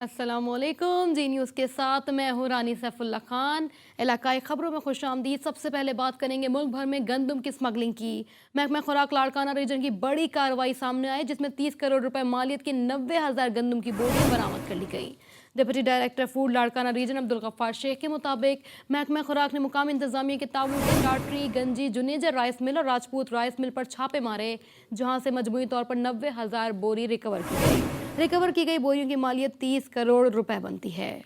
अस्सलामुअलैकुम। जी न्यूज़ के साथ मैं हूँ रानी सैफुल्ला खान। इलाकाई खबरों में खुशामदीद। सबसे पहले बात करेंगे मुल्क भर में गंदम की स्मगलिंग की। महकमा खुराक लाड़काना रीजन की बड़ी कार्रवाई सामने आई, जिसमें 30 करोड़ रुपए मालियत की 90,000 गंदम की बोरियां बरामद कर ली गई। Deputy director food Larkana region Abdul Ghaffar Sheikh के मुताबिक महकमा खुराक ने मुकामी इंतजामिया के ताउन से टाटरी, गंजी, जुनेजर राइस मिल और राजपूत राइस मिल पर छापे मारे, जहां से मजमूई तौर पर 90,000 बोरी रिकवर की गई। रिकवर की गई बोरियों की मालियत 30 करोड़ रुपए बनती है।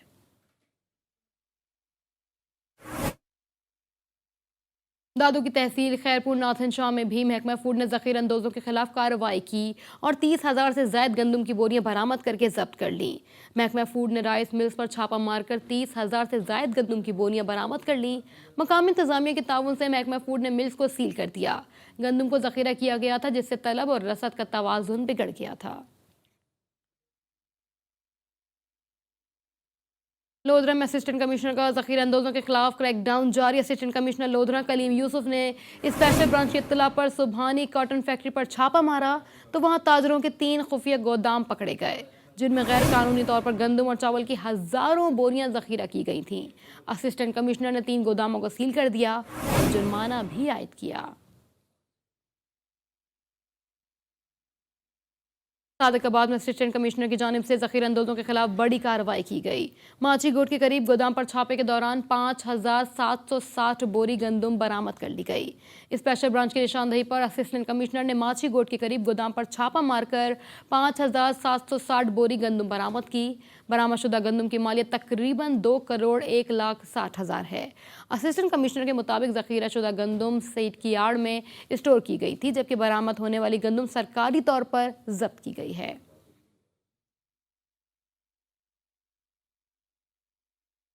दादू की तहसील खैरपुर नाथन शाह में भी महकमा फूड ने जखीर अंदोजों के खिलाफ कार्रवाई की और 30,000 से ज्यादा गंदम की बोरियां बरामद करके जब्त कर ली। महकमा फूड ने राइस मिल्स पर छापा मारकर 30,000 से ज्यादा गंदम की बोरियां बरामद कर ली। मकामी इंतजामिया के ताउन से महकमा फूड ने मिल्स को सील कर दिया। गंदम को जखीरा किया गया था, जिससे तलब और रसद का तवाजुन बिगड़ गया था। लोधरा में असिस्टेंट कमिश्नर का जखीरा अंदोजों के खिलाफ क्रैकडाउन जारी। असिस्टेंट कमिश्नर लोधरा कलीम यूसुफ ने स्पेशल ब्रांच की इत्तला पर सुबहानी कॉटन फैक्ट्री पर छापा मारा तो वहां ताजरों के 3 खुफिया गोदाम पकड़े गए, जिनमें गैर कानूनी तौर पर गंदम और चावल की हजारों बोरियां जखीरा की गई थीं। असिस्टेंट कमिश्नर ने 3 गोदामों को सील कर दिया और जुर्माना भी आयद किया। सादिकाबाद में असिस्टेंट कमिश्नर की जानिब से जखीर अंदोजों के खिलाफ बड़ी कार्रवाई की गई। माची गोट के करीब गोदाम पर छापे के दौरान 5,760 बोरी गंदम बरामद कर ली गई। स्पेशल ब्रांच की निशानदेही पर असिस्टेंट कमिश्नर ने माची गोट के करीब गोदाम पर छापा मारकर 5,760 बोरी गंदम बरामद की। बरामदशुदा गंदम की मालियत तकरीबन 2,61,60,000 है। असिस्टेंट कमिश्नर के मुताबिक जखीरा शुदा गंदम सेठ की आड़ में स्टोर की गई थी, जबकि बरामद होने वाली गंदम सरकारी तौर पर जब्त की गई है।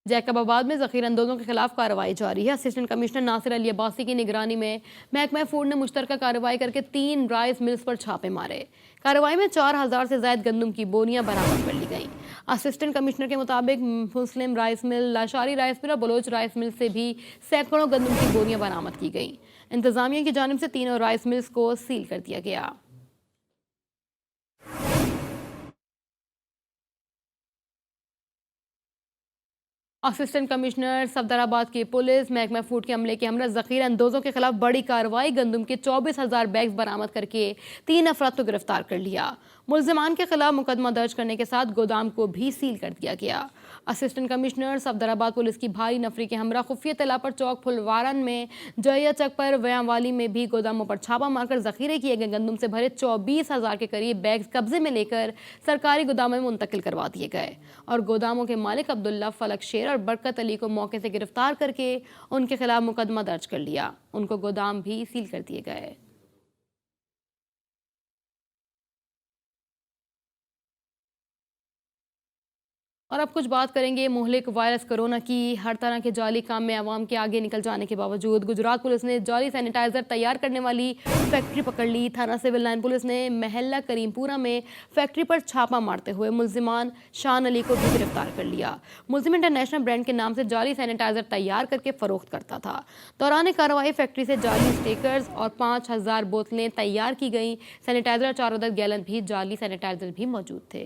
जैकबाबाद में जखीर अंदोजों के खिलाफ कार्रवाई जारी है। असिस्टेंट कमिश्नर नासिर अली अब्बासी की निगरानी में महकमा फूड ने मुश्तरका कार्रवाई करके 3 राइस मिल्स पर छापे मारे। कार्रवाई में 4,000 से ज्यादा गंदम की बोरियां बरामद कर ली गईं। असिस्टेंट कमिश्नर के मुताबिक Muslim rice mill, Lashari rice mill और बलोच राइस मिल से भी सैकड़ों गंदम की बोरियां बरामद की गईं। इंतजामिया की जानिब से तीनों राइस मिल्स को सील कर दिया गया। असिस्टेंट कमिश्नर सफदराबाद की पुलिस महकमा फूड के अमले के हमरा जखीर अंदोजों के खिलाफ बड़ी कार्रवाई। गंदम के 24,000 बैग्स बरामद करके 3 अफराद को गिरफ्तार कर लिया। मुलजिमान के खिलाफ मुकदमा दर्ज करने के साथ गोदाम को भी सील कर दिया गया। असिस्टेंट कमिश्नर सफदराबाद पुलिस की भारी नफरी के हमरा खुफिया तला पर चौक फुलवारन में, जया चक पर, व्यावाली में भी गोदामों पर छापा मारकर जखीरे किए गए गंदम से भरे 24,000 के करीब बैग्स कब्जे में लेकर सरकारी गोदामों में मुंतकिल करवा दिए गए और गोदामों के मालिक अब्दुल्ला फलक शेर और बरकत अली को मौके से गिरफ्तार करके उनके खिलाफ मुकदमा दर्ज कर लिया। उनको गोदाम भी सील कर दिए गए। और अब कुछ बात करेंगे मुहलिक वायरस कोरोना की। हर तरह के जाली काम में आवाम के आगे निकल जाने के बावजूद गुजरात पुलिस ने जाली सैनिटाइजर तैयार करने वाली फैक्ट्री पकड़ ली। थाना सिविल लाइन पुलिस ने महल्ला करीमपुरा में फैक्ट्री पर छापा मारते हुए मुलजिमान शान अली को भी गिरफ्तार कर लिया। मुलजिम इंटरनेशनल ब्रांड के नाम से जाली सैनिटाइजर तैयार करके फरोख्त करता था। दौरान कार्रवाई फैक्ट्री से जाली स्टिकर्स और 5,000 बोतलें तैयार की गई। सैनिटाइजर 4 अदद गैलन भी जाली सैनिटाइजर भी मौजूद थे।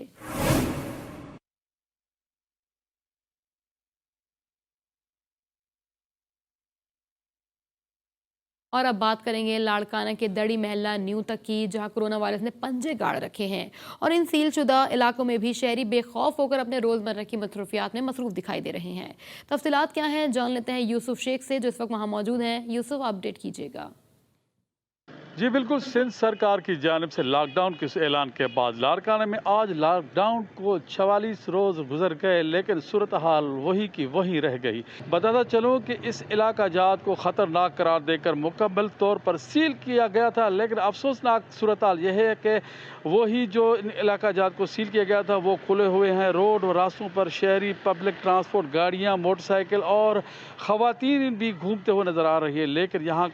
और अब बात करेंगे लाड़काना के दड़ी महल्ला न्यू तक की, जहां कोरोना वायरस ने पंजे गाड़ रखे हैं और इन सीलशुदा इलाकों में भी शहरी बेखौफ होकर अपने रोजमर्रा की मसरूफियात में मसरूफ दिखाई दे रहे हैं। तफसीलात क्या हैं, जान लेते हैं यूसुफ शेख से, जो इस वक्त वहां मौजूद हैं। यूसुफ, अपडेट कीजिएगा। जी बिल्कुल, सिंध सरकार की जानिब से लॉकडाउन के ऐलान के बाद लाड़काना में आज लॉकडाउन को 44 रोज़ गुजर गए, लेकिन सूरत हाल वही की वही रह गई। बताता चलूँ कि इस इलाका जात को ख़तरनाक करार देकर मुकम्मल तौर पर सील किया गया था, लेकिन अफसोसनाक सूरत हाल यह है कि वही जो इन इलाका जात को सील किया गया था वो खुले हुए हैं। रोड और रास्तों पर शहरी पब्लिक ट्रांसपोर्ट गाड़ियाँ, मोटरसाइकिल और ख़वातीन भी घूमते हुए नज़र आ रही है, लेकिन यहाँ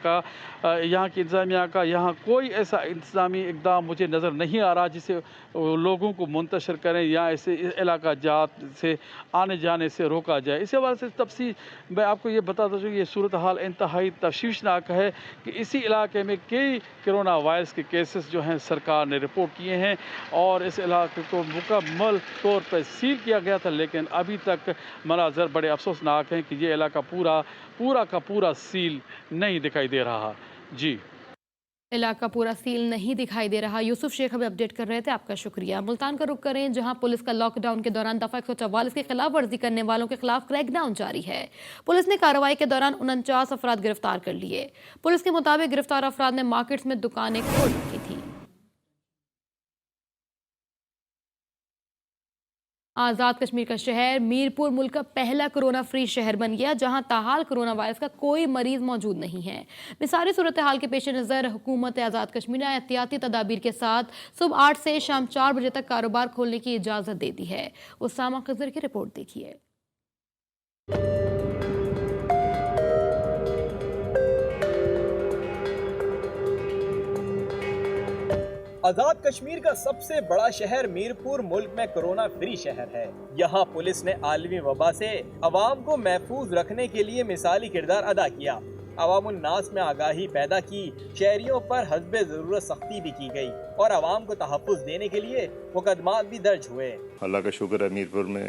की इंतज़ामिया का यहाँ कोई ऐसा इंतज़ामी इक़दाम मुझे नज़र नहीं आ रहा जिसे लोगों को मुंतशिर करें या इसे इलाका जात से आने जाने से रोका जाए। इस हवाले से तफसील मैं आपको ये बताता चलूँ, ये सूरत हाल इंतहाई तशवीशनाक है कि इसी इलाके में कई कोरोना वायरस के केसेस जो हैं सरकार ने रिपोर्ट किए हैं और इस इलाके को मुकम्मल तौर पर सील किया गया था, लेकिन अभी तक मनाज़र बड़े अफसोसनाक हैं कि ये इलाका पूरा का पूरा सील नहीं दिखाई दे रहा। जी, इलाका पूरा सील नहीं दिखाई दे रहा। यूसुफ शेख हमें अपडेट कर रहे थे, आपका शुक्रिया। मुल्तान का रुख करें, जहां पुलिस का लॉकडाउन के दौरान दफा 144 की खिलाफ वर्जी करने वालों के खिलाफ क्रैकडाउन जारी है। पुलिस ने कार्रवाई के दौरान 49 अफराद गिरफ्तार कर लिए। पुलिस के मुताबिक गिरफ्तार अफराद ने मार्केट्स में दुकानें खोल रखी थी। आज़ाद कश्मीर का शहर मीरपुर मुल्क का पहला कोरोना फ्री शहर बन गया, जहां ताहाल कोरोना वायरस का कोई मरीज मौजूद नहीं है। मिसाली सूरत हाल के पेश नज़र हुकूमत आज़ाद कश्मीर ने एहतियाती तदाबीर के साथ सुबह 8 से शाम 4 बजे तक कारोबार खोलने की इजाज़त दे दी है। उसामा खजर की रिपोर्ट देखिए। आजाद कश्मीर का सबसे बड़ा शहर मीरपुर मुल्क में कोरोना फ्री शहर है। यहाँ पुलिस ने आलमी वबा से अवाम को महफूज रखने के लिए मिसाली किरदार अदा किया। अवामुन नास में आगाही पैदा की, शहरियों पर हस्बे जरूरत सख्ती भी की गई और अवाम को तहफ़्फ़ुज़ देने के लिए मुकदमात भी दर्ज हुए। अल्लाह का शुक्र है, मीरपुर में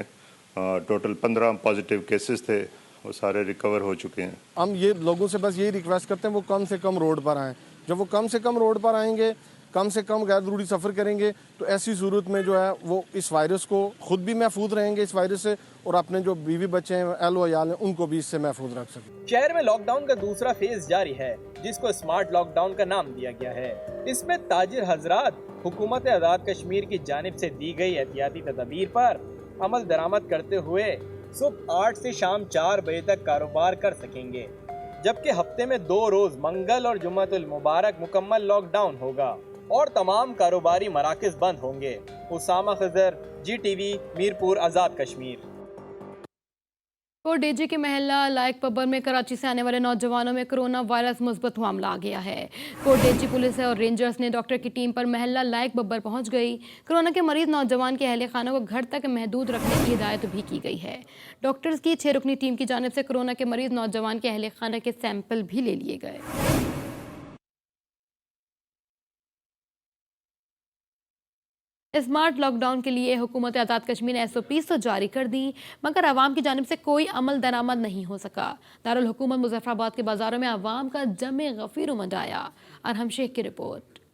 टोटल 15 पॉजिटिव केसेस थे, वो सारे रिकवर हो चुके हैं। हम ये लोगों से बस यही रिक्वेस्ट करते हैं वो कम से कम रोड पर आएँ। जब वो कम से कम रोड पर आएंगे, कम से कम गैर ज़रूरी सफ़र करेंगे, तो ऐसी सूरत में जो है वो इस वायरस को खुद भी महफूज रहेंगे इस वायरस से, और अपने जो बीवी बच्चे हैं, अहल वयाल हैं, उनको भी इससे महफूज रख सकें। शहर में लॉकडाउन का दूसरा फेज जारी है, जिसको स्मार्ट लॉकडाउन का नाम दिया गया है। इसमें ताजिर हजरात हुकूमत आज़ाद कश्मीर की जानिब से दी गई एहतियाती तदबीर पर अमल दरामद करते हुए सुबह 8 से शाम 4 बजे तक कारोबार कर सकेंगे, जबकि हफ्ते में 2 रोज मंगल और जुम्मतुल मुबारक मुकम्मल लॉकडाउन होगा और तमाम कारोबारी मराकज़ बंद होंगे। उसामा खजर, GTV, मीरपुर, आज़ाद कश्मीर। कोटडेजी के महल्ला लायक पब्बर में कराची से आने वाले नौजवानों में कोरोना वायरस मुस्बत मामला आ गया है। कोटडेजी पुलिस और रेंजर्स ने डॉक्टर की टीम पर महल्ला लायक पब्बर पहुंच गई। कोरोना के मरीज नौजवान के अहले खाना को घर तक महदूद रखने की हिदायत भी की गई है। डॉक्टर्स की 6 रुकनी टीम की जानिब से कोरोना के मरीज नौजवान के अहले खाना के सैंपल भी ले लिए गए। स्मार्ट लॉकडाउन के लिए हुकूमत आज़ाद कश्मीर ने SOPs तो जारी कर दी, मगर आवाम की जानिब से कोई अमल दरामद नहीं हो सका। दारुल हुकूमत मुजफ्फराबाद के बाजारों में आवाम का जमे गफीर उमड़ आया। अरहम शेख की रिपोर्ट।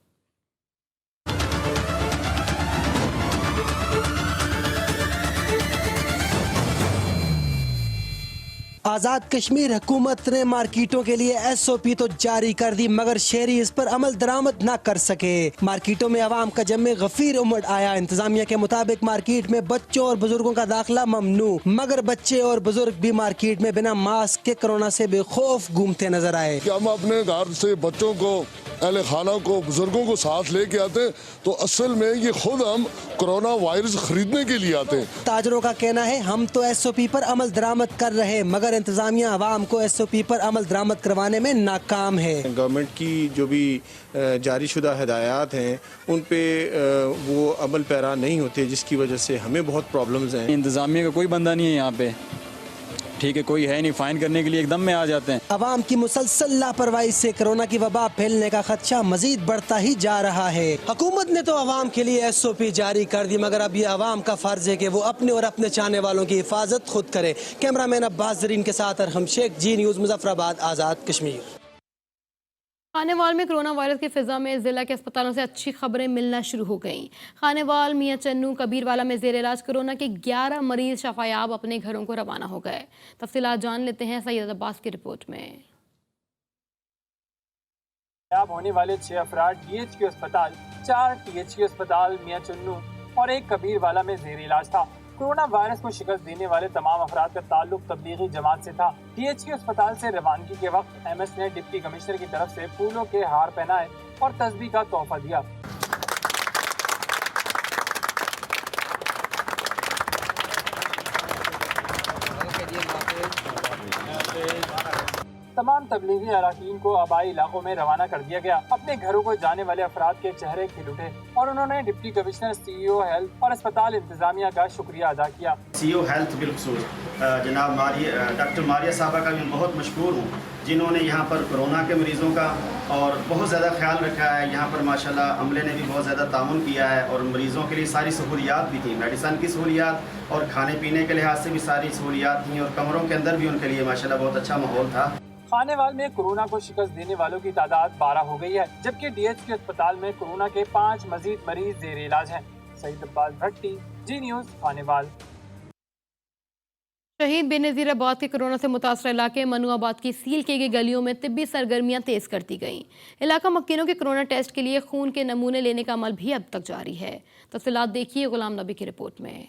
आज़ाद कश्मीर हुकूमत ने मार्केटों के लिए SOP तो जारी कर दी, मगर शहरी इस पर अमल दरामद न कर सके। मार्केटों में आवाम का जमे गफीर उमड़ आया। इंतजामिया के मुताबिक मार्केट में बच्चों और बुजुर्गों का दाखिला ममनू, मगर बच्चे और बुजुर्ग भी मार्केट में बिना मास्क के कोरोना से बेखौफ घूमते नजर आए। हम अपने घर से बच्चों को, अहले खाना को, बुजुर्गों को साथ लेके आते हैं, तो असल में ये खुद हम कोरोना वायरस खरीदने के लिए आते हैं। ताजरों का कहना है हम तो SOP पर अमल दरामद कर रहे हैं, मगर इंतजामिया आवाम को SOP पर अमल दरामद करवाने में नाकाम है। गवर्नमेंट की जो भी जारी शुदा हिदायत हैं उन पे वो अमल पैरा नहीं होते, जिसकी वजह से हमें बहुत प्रॉब्लम्स हैं। इंतजामिया का कोई बंदा नहीं है यहाँ पे, ठीक है, कोई है नहीं, फाइन करने के लिए एकदम में आ जाते हैं। अवाम की मुसलसल लापरवाही से कोरोना की वबा फैलने का खदशा मजीद बढ़ता ही जा रहा है। हुकूमत ने तो अवाम के लिए SOP जारी कर दी, मगर अब ये अवाम का फर्ज है कि वो अपने और अपने चाहने वालों की हिफाजत खुद करे। कैमरामैन अब्बास जरीन के साथ अरहम शेख, जी न्यूज़, मुजफ्फराबाद, आज़ाद कश्मीर। खानेवाल में कोरोना वायरस की फिजा में जिला के अस्पतालों से अच्छी खबरें मिलना शुरू हो गईं। खानेवाल, मियां चन्नू, कबीरवाला में जेर इलाज कोरोना के 11 मरीज शफायाब अपने घरों को रवाना हो गए। तफसीलात जान लेते हैं सैयद अब्बास की रिपोर्ट में। होने वाले 6 अफराद THQ अस्पताल, 4 THQ अस्पताल, मियां चन्नू और एक कबीरवाला में जेर इलाज था। कोरोना वायरस को शिकस्त देने वाले तमाम अफराद का ताल्लुक तबलीगी जमात से था। THQ अस्पताल से रवानगी के वक्त MS ने डिप्टी कमिश्नर की तरफ से फूलों के हार पहनाए और तस्बीह का तोहफा दिया। तमाम तबलीगी अरकान को आबाई इलाकों में रवाना कर दिया गया। अपने घरों को जाने वाले अफराद के चेहरे खिल उठे और उन्होंने डिप्टी कमिश्नर, CEO हेल्थ और अस्पताल इंतजामिया का शुक्रिया अदा किया। CEO हेल्थ बिलखसूस जनाब डॉक्टर मारिया साहबा का मैं बहुत मशहूर हूँ, जिन्होंने यहाँ पर कोरोना के मरीज़ों का और बहुत ज़्यादा ख्याल रखा है। यहाँ पर माशाल्लाह अमले ने भी बहुत ज़्यादा ताउन किया है और मरीज़ों के लिए सारी सहूलियात भी थी, मेडिसन की सहूलियात और खाने पीने के लिहाज से भी सारी सहूलियात थी और कमरों के अंदर भी उनके लिए माशाल्लाह बहुत अच्छा माहौल था। खानेवाल में कोरोना को शिकस्त देने वालों की तादाद 12 हो गई है, जबकि DHQ अस्पताल में कोरोना के 5 मजीद मरीज जेर इलाज हैं। सईद अब्बास भट्टी, जी न्यूज़, खानेवाल। शहीद बेनज़ीराबाद के कोरोना से मुतासर इलाके मनुआबाद की सील की गई गलियों में तिब्बी सरगर्मियां तेज कर दी गईं। इलाका मक्कीनों के कोरोना टेस्ट के लिए खून के नमूने लेने का अमल भी अब तक जारी है। तफसीलात देखिए गुलाम नबी की रिपोर्ट में।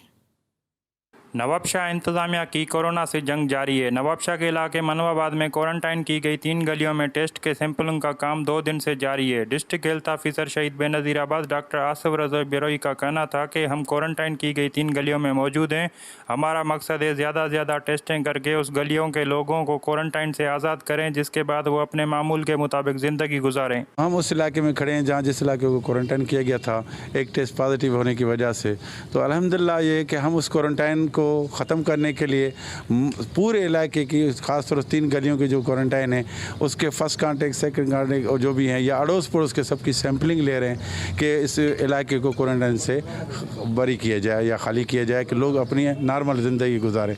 नवाबशाह इंतजामिया की कोरोना से जंग जारी है। नवाबशाह के इलाके मनुआबाद में क्वारंटाइन की गई 3 गलियों में टेस्ट के सैंपलिंग का काम 2 दिन से जारी है। डिस्ट्रिक्ट हेल्थ ऑफिसर शहीद बेनज़ीराबाद डॉक्टर आसिफ रज़ा बिरोई का कहना था कि हम क्वारंटाइन की गई 3 गलियों में मौजूद हैं। हमारा मकसद है ज़्यादा से ज़्यादा टेस्टिंग करके उस गलियों के लोगों को क्वारंटाइन से आज़ाद करें, जिसके बाद वो अपने मामूल के मुताबिक ज़िंदगी गुजारें। हम उस इलाके में खड़े हैं जहाँ जिस इलाके को क्वारंटाइन किया गया था एक टेस्ट पॉजिटिव होने की वजह से, तो अल्हम्दुलिल्लाह ये कि हम उस क्वारंटाइन को ख़त्म करने के लिए पूरे इलाके की खासतौर से 3 गलियों की जो क्वारंटाइन है उसके फर्स्ट कांटेक्ट, सेकंड कांटेक्ट और जो भी हैं या अड़ोस पड़ोस के सबकी सैंपलिंग ले रहे हैं कि इस इलाके को क्वारंटाइन से बरी किया जाए या खाली किया जाए कि लोग अपनी नॉर्मल ज़िंदगी गुजारें।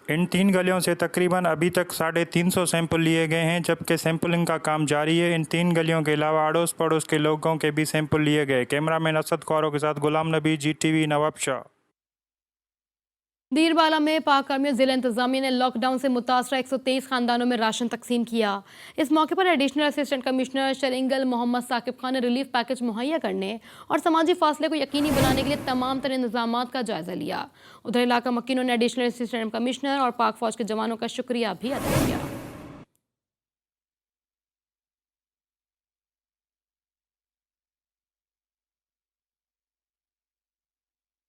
इन 3 गलियों से तकरीबन अभी तक 350 सैंपल लिए गए हैं, जबकि सैंपलिंग का काम जारी है। इन 3 गलियों के अलावा अड़ोस पड़ोस के लोगों के भी सैंपल लिए गए। कैमरामैन असद ख्वारों के साथ गुलाम नबी, GTV, नवाबशाह। दीरबाला में पाक कर्मियों जिला इंतजामिया ने लॉकडाउन से मुतासर 123 खानदानों में राशन तकसीम किया। इस मौके पर additional assistant commissioner Sheringal Mohammad Saqib Khan ने रिलीफ पैकेज मुहैया करने और समाजी फासले को यकीनी बनाने के लिए तमाम तरह इंतजामात का जायजा लिया। उधर इलाका मक्कीनों ने एडिशनल असिस्टेंट कमिश्नर और पाक फौज के जवानों का शुक्रिया भी अदा किया।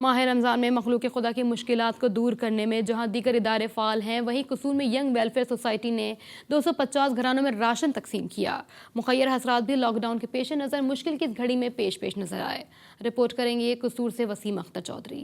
माह रमज़ान में मखलूक खुदा की मुश्किलात को दूर करने में जहां दीगर इदारे फ़ाल हैं, वहीं कसूर में यंग वेलफेयर सोसाइटी ने 250 घरानों में राशन तकसीम किया। मुखय्यर हसरात भी लॉकडाउन के पेश नज़र मुश्किल की इस घड़ी में पेश नज़र आए। रिपोर्ट करेंगे कसूर से वसीम अख्तर चौधरी।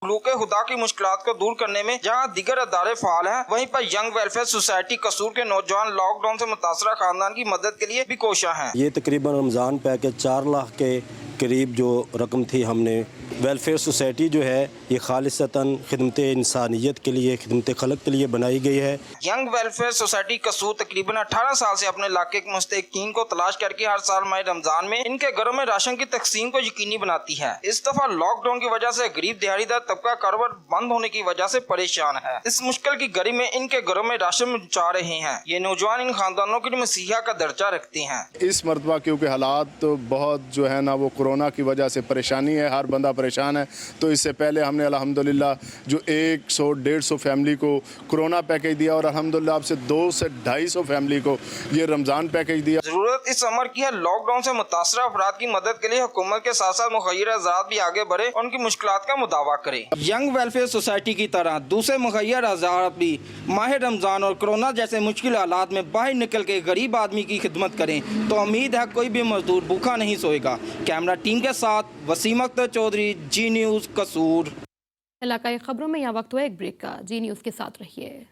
मखलूक खुदा की मुश्किलात को दूर करने में जहां दीगर अदारे फाल हैं, वहीं पर यंग वेलफेयर सोसाइटी कसूर के नौजवान लॉकडाउन से मुतासरा खानदान की मदद के लिए भी कोशिश हैं। ये तकरीबन रमज़ान पैकेज 4 लाख के करीब जो रकम थी, हमने वेलफेयर सोसाइटी जो है ये खालिसतन खिदमत इंसानियत के लिए, खिदमत खलक के लिए बनाई गई है। यंग वेलफेयर सोसाइटी कसूर तकरीबन 18 साल से अपने इलाके के मुस्तहिकीन को तलाश करके हर साल माह रमजान में इनके घरों में राशन की तकसीम को यकीनी बनाती है। इस दफा लॉकडाउन की वजह से गरीब दिहाड़ीदार तबका कारोबार बंद होने की वजह से परेशान है। इस मुश्किल की घड़ी में इनके घरों में राशन पहुँचा रहे हैं। ये नौजवान इन खानदानों के लिए मसीहा का दर्जा रखते हैं। इस मरतबा क्योंकि हालात तो बहुत जो है ना वो कोरोना की वजह से परेशानी है, हर बंदा परेशान है, तो इससे पहले हमने अल्हम्दुलिल्लाह जो 100-150 फैमिली को कोरोना पैकेज दिया और अल्हम्दुलिल्लाह आपसे 200 से 250 फैमिली को ये रमज़ान पैकेज दिया। जरूरत इस अमर की है लॉकडाउन से मुतासरा अफराद की मदद के लिए हुकूमत के साथ साथ मुखय्यर आज़ाद भी आगे बढ़े और उनकी मुश्किलात का मुदावा करे। यंग वेलफेयर सोसाइटी की तरह दूसरे मुखय्यर आज़ाद भी माह रमज़ान और कोरोना जैसे मुश्किल हालात में बाहर निकल के गरीब आदमी की खिदमत करें तो उम्मीद है कोई भी मजदूर भूखा नहीं सोएगा। कैमरा टीम के साथ वसीम अख्तर चौधरी, जी न्यूज़, कसूर। इलाकाई खबरों में यह वक्त हुआ एक ब्रेक का। जी न्यूज़ के साथ रहिए।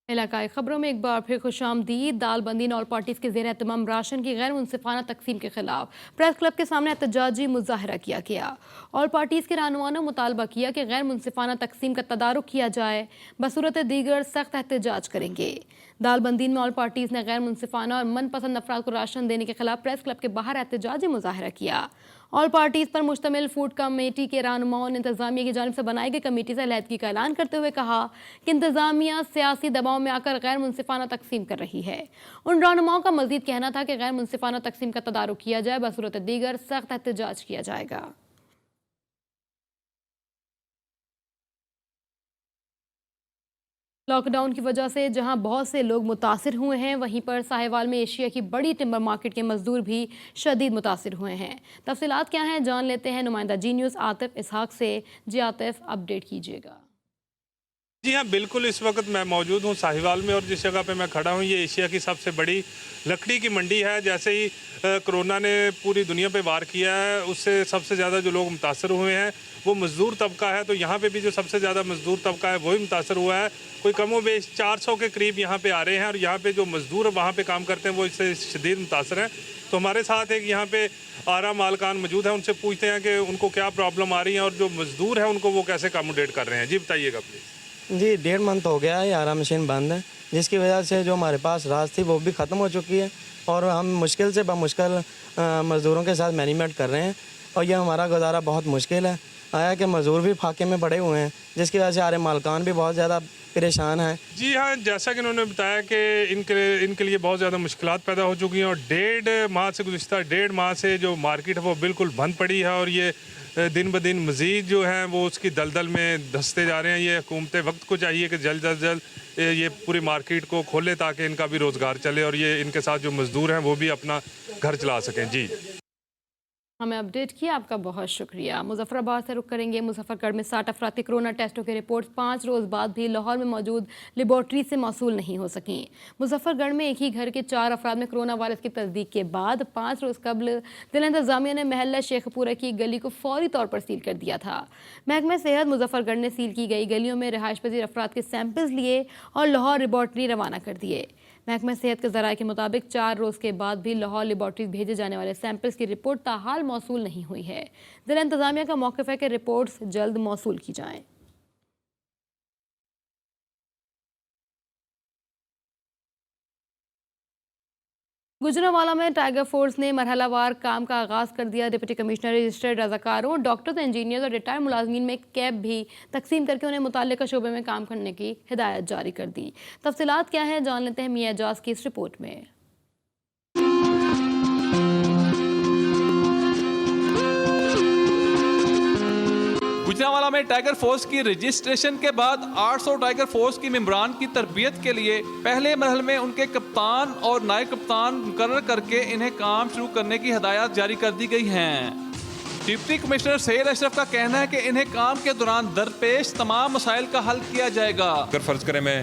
इलाकाई खबरों में एक बार फिर खुशामदीद। दाल बंदी और पार्टीज के ज़ेर एहतमाम राशन की गैर मुनसिफाना तकसीम के खिलाफ प्रेस क्लब के सामने एहतजाजी मुजाहरा किया गया। और पार्टीज के रहनुमाओं ने मुतालबा किया कि गैर मुनसिफाना तकसीम का तदारुक किया जाए, बसूरत दीगर सख्त एहतजाज करेंगे। दाल बंदी में ऑल पार्टीज ने गैर मुनसिफाना और मनपसंद अफराद को राशन देने के खिलाफ प्रेस क्लब के बाहर एहतजाजी मुजाहरा किया। ऑल पार्टीज पर मुश्तमिल फूड कमेटी के रहनुमाओं ने इंतजामिया की जानिब से बनाई गई कमेटी से अलहदगी का ऐलान करते हुए कहा कि इंतजामिया सियासी दबाव में आकर गैर मुनसिफाना तकसीम कर रही है। उन रहनुमाओं का मजीद कहना था कि गैर मुनसिफाना तकसीम का तदारुक किया जाए, बसूरत दीगर सख्त एहतजाज किया जाएगा। लॉकडाउन की वजह से जहां बहुत से लोग मुतासिर हुए हैं, वहीं पर साहिवाल में एशिया की बड़ी टिम्बर मार्केट के मजदूर भी शदीद मुतासिर हुए हैं। तफसीलात क्या हैं, जान लेते हैं नुमाइंदा जी न्यूज़ आतिफ इसहाक से। जी आतिफ, अपडेट कीजिएगा। जी हाँ, बिल्कुल। इस वक्त मैं मौजूद हूँ साहिवाल में और जिस जगह पे मैं खड़ा हूँ ये एशिया की सबसे बड़ी लकड़ी की मंडी है। जैसे ही कोरोना ने पूरी दुनिया पे वार किया है, उससे सबसे ज़्यादा जो लोग मुतासर हुए हैं वो मज़दूर तबका है। तो यहाँ पे भी जो सबसे ज़्यादा मज़दूर तबका है वही मुतासर हुआ है। कोई कमो बेश 400 के करीब यहाँ पे आ रहे हैं और यहाँ पे जो मज़दूर वहाँ पे काम करते हैं वो इससे शदीद मुतासर हैं। तो हमारे साथ एक यहाँ पे आरा मालकान मौजूद है, उनसे पूछते हैं कि उनको क्या प्रॉब्लम आ रही है और जो मज़दूर है उनको वो कैसे अकोमोडेट कर रहे हैं। जी बताइएगा प्लीज़। जी 1.5 मंथ हो गया है, आरा मशीन बंद है, जिसकी वजह से जो हमारे पास रास थी वो भी ख़त्म हो चुकी है और हम मुश्किल से बमुश्किल मज़दूरों के साथ मैनेजमेंट कर रहे हैं और ये हमारा गुजारा बहुत मुश्किल है। आया कि मज़दूर भी फाके में पड़े हुए हैं, जिसकी वजह से आरे मालकान भी बहुत ज़्यादा परेशान हैं। जी हाँ, जैसा कि उन्होंने बताया कि इनके लिए बहुत ज़्यादा मुश्किलात पैदा हो चुकी हैं और 1.5 माह से जो मार्केट है वो बिल्कुल बंद पड़ी है और ये दिन ब दिन मज़ीद जो है वो उसकी दलदल में धंसते जा रहे हैं। ये हुकूमत वक्त को चाहिए कि जल्द अज जल्द ये पूरी मार्केट को खोले ताकि इनका भी रोज़गार चले और ये इनके साथ जो मज़दूर हैं वो भी अपना घर चला सकें। जी हमें अपडेट किया, आपका बहुत शुक्रिया। मुजफ्फराबाद से रुख करेंगे। मुजफ्फरगढ़ में 60 अफराद की कोरोना टेस्टों की रिपोर्ट 5 रोज़ बाद भी लाहौर में मौजूद लेबॉर्ट्री से मौसूल नहीं हो सकी। मुजफ्फरगढ़ में एक ही घर के 4 अफराद में कोरोना वायरस की तस्दीक के बाद 5 रोज़ कबल जिला इंतजामिया ने महल्ला शेखपुरा की गली को फौरी तौर पर सील कर दिया था। महकमा सेहत मुजफ्फरगढ़ ने सील की गई गलियों में रिहाइश पजीर अफराद के सैंपल्स लिए और लाहौर लेबॉर्ट्री रवाना कर दिए। महकमा सेहत के ज़राए के मुताबिक 4 रोज़ के बाद भी लाहौर लेबॉर्ट्रीज भेजे जाने वाले सैंपल्स की रिपोर्ट ताहाल मौसूल नहीं हुई है। ज़िला इंतज़ामिया का मौक़िफ़ है कि रिपोर्ट्स जल्द मौसूल की जाएँ। गुजरांवाला में टाइगर फोर्स ने मरहलावार काम का आगाज़ कर दिया। डिप्टी कमिश्नर रजिस्टर्ड रज़ाकारों, डॉक्टर्स, इंजीनियर्स और रिटायर्ड मुलाजमीन में कैब भी तकसीम करके उन्हें मुताल्लिका शोबे में काम करने की हिदायत जारी कर दी। तफसीलात क्या है, जान लेते हैं मियां एजाज की इस रिपोर्ट में। गुजरांवाला में टाइगर फोर्स की रजिस्ट्रेशन के बाद 800 टाइगर फोर्स की मेंबरान की तरबियत के लिए पहले मरहल में उनके कप्तान और नायब कप्तान मुकर्रर करके इन्हें काम शुरू करने की हिदायत जारी कर दी गई हैं। डिप्टी कमिश्नर सैयद अशरफ का कहना है कि इन्हें काम के दौरान दरपेश तमाम मसाइल का हल किया जाएगा। अगर फ़र्ज़ करें मैं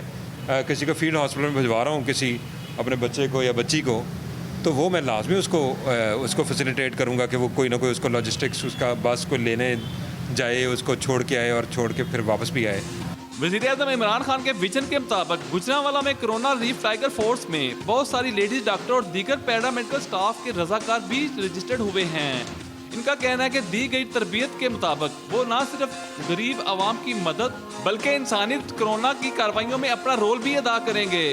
किसी को फील्ड हॉस्पिटल में भिजवा रहा हूँ, किसी अपने बच्चे को या बच्ची को, तो वो मैं लाजमी उसको फैसिलिटेट करूँगा कि वो कोई ना कोई उसको लॉजिस्टिक्स, उसका बस को लेने जाए, उसको छोड़ के आए और छोड़ के फिर वापस भी आए। वज़ीर-ए-आज़म इमरान खान के विजन के मुताबिक गुजरांवाला में कोरोना रिलीफ टाइगर फोर्स में बहुत सारी लेडीज डॉक्टर और दीगर पैरामेडिकल स्टाफ के रजाकार भी रजिस्टर्ड हुए हैं। इनका कहना है कि दी गई तरबियत के मुताबिक वो न सिर्फ गरीब आवाम की मदद बल्कि इंसानियत कोरोना की कार्रवाइयों में अपना रोल भी अदा करेंगे।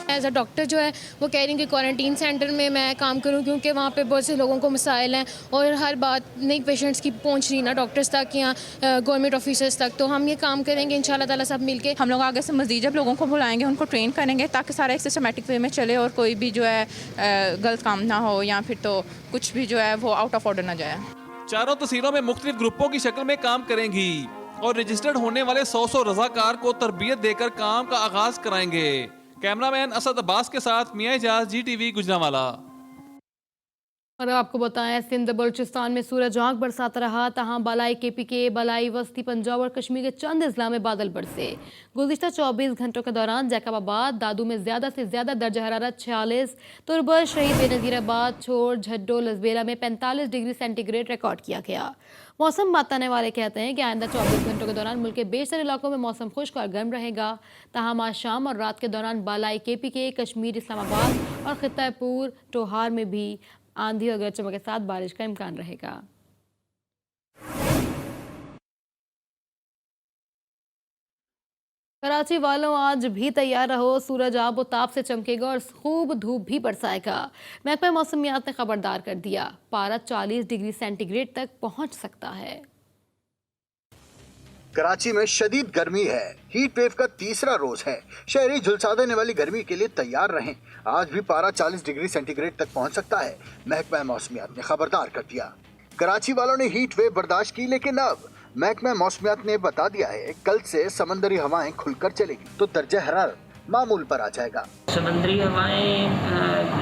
एज अ डॉक्टर जो है वो कह रही हूँ कि क्वारंटीन सेंटर में मैं काम करूँ, क्योंकि वहाँ पे बहुत से लोगों को मसाइल हैं और हर बात नई पेशेंट्स की पहुँच रही ना डॉक्टर्स तक या गवर्नमेंट ऑफिसर्स तक। तो हम ये काम करेंगे इंशाल्लाह ताला सब मिलके। हम लोग आगे से मज़ीद जब लोगों को बुलाएंगे उनको ट्रेन करेंगे ताकि सारा एक सिस्टमेटिक वे में चले और कोई भी जो है गलत काम ना हो या फिर तो कुछ भी जो है वो आउट ऑफ ऑर्डर ना जाए। चारों तहसीलों में मुख्तलिफ ग्रुपों की शक्ल में काम करेंगी और रजिस्टर्ड होने वाले 100 रजाकार को तरबियत देकर काम का आगाज कराएंगे। कैमरामैन असद अब्बास के साथ मियां एजाज, GTV गुजरांवाला। और आपको बताएं, सिंध बलूचिस्तान में सूरज आंख बरसाता रहा, तहां बालाई KPK, बालाई वस्ती पंजाब और कश्मीर के चंद अजला में बादल बरसे। गुज़िश्ता 24 घंटों के दौरान जैकबाबाद, दादू में ज़्यादा से ज़्यादा दर्जा हरारत 46, तुरबल, शहीद बेनज़ीराबाद, छोड़, झड्डो, लसबेला में 45 डिग्री सेंटीग्रेड रिकॉर्ड किया गया। मौसम बताने वाले कहते हैं कि आइंदा 24 घंटों के दौरान मुल्क के बेशतर इलाकों में मौसम खुश्क और गर्म रहेगा। तहां आज शाम और रात के दौरान बालाई KPK, कश्मीर, इस्लामाबाद और खितापुर टोहार में भी आंधी और गरज चमक के साथ बारिश का इम्कान रहेगा। कराची वालों आज भी तैयार रहो, सूरज आबो ताप से चमकेगा और खूब धूप भी बरसाएगा। महकमा मौसमियात ने खबरदार कर दिया, पारा 40 डिग्री सेंटीग्रेड तक पहुंच सकता है। कराची में शदीद गर्मी है, हीट वेव का तीसरा रोज है। शहरी झुलसा देने वाली गर्मी के लिए तैयार रहें। आज भी पारा 40 डिग्री सेंटीग्रेड तक पहुंच सकता है। महकमा मौसमियात ने खबरदार कर दिया। कराची वालों ने हीट वेव बर्दाश्त की, लेकिन अब महकमा मौसमियात ने बता दिया है कल से समंदरी हवाएं खुलकर चलेगी तो दर्जा हरारत मामूल पर आ जाएगा। समंदरी हवाएं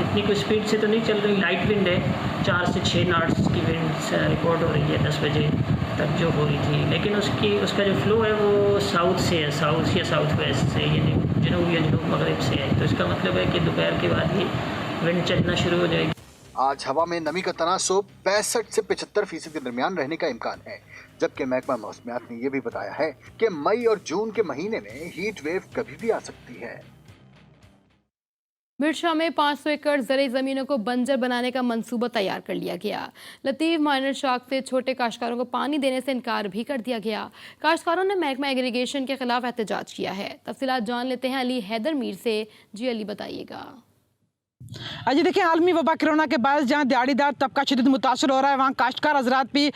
इतनी कोई स्पीड से तो नहीं चल रही, लाइट विंड है, 4 से 6 नॉट्स की विंड रिकॉर्ड हो रही है 10 बजे तक जो हो रही थी, लेकिन उसका जो फ्लो है वो साउथ से है, साउथ या साउथ वेस्ट से, यानी जनूब या जनूब मगरब से है। तो इसका मतलब है कि दोपहर के बाद ही विंड चलना शुरू हो जाएगी। आज हवा में नमी का तनासुब 65 से 75% के दरमियान रहने का इम्कान है, जबकि महकमा मौसमियात ने यह भी बताया है कि मई और जून के महीने में हीट वेव कभी भी आ सकती है। मिर्शा में 500 एकड़ ज़रई ज़मीनों को बंजर बनाने का मंसूबा तैयार कर लिया गया। लतीफ़ माइनर शाख से छोटे काश्तकारों को पानी देने से इनकार भी कर दिया गया। काश्तकारों ने महकमा एग्रीगेशन के खिलाफ एहतजाज किया है। तफसीलात जान लेते हैं अली हैदर मीर से। जी अली बताइएगा। अजी देखिए, आलमी वबा कोरोना के बाद जहाँ दिहाड़ीदार तबका शदीद मुतासर हो रहा है, वहाँ काश्तकार हजरात भी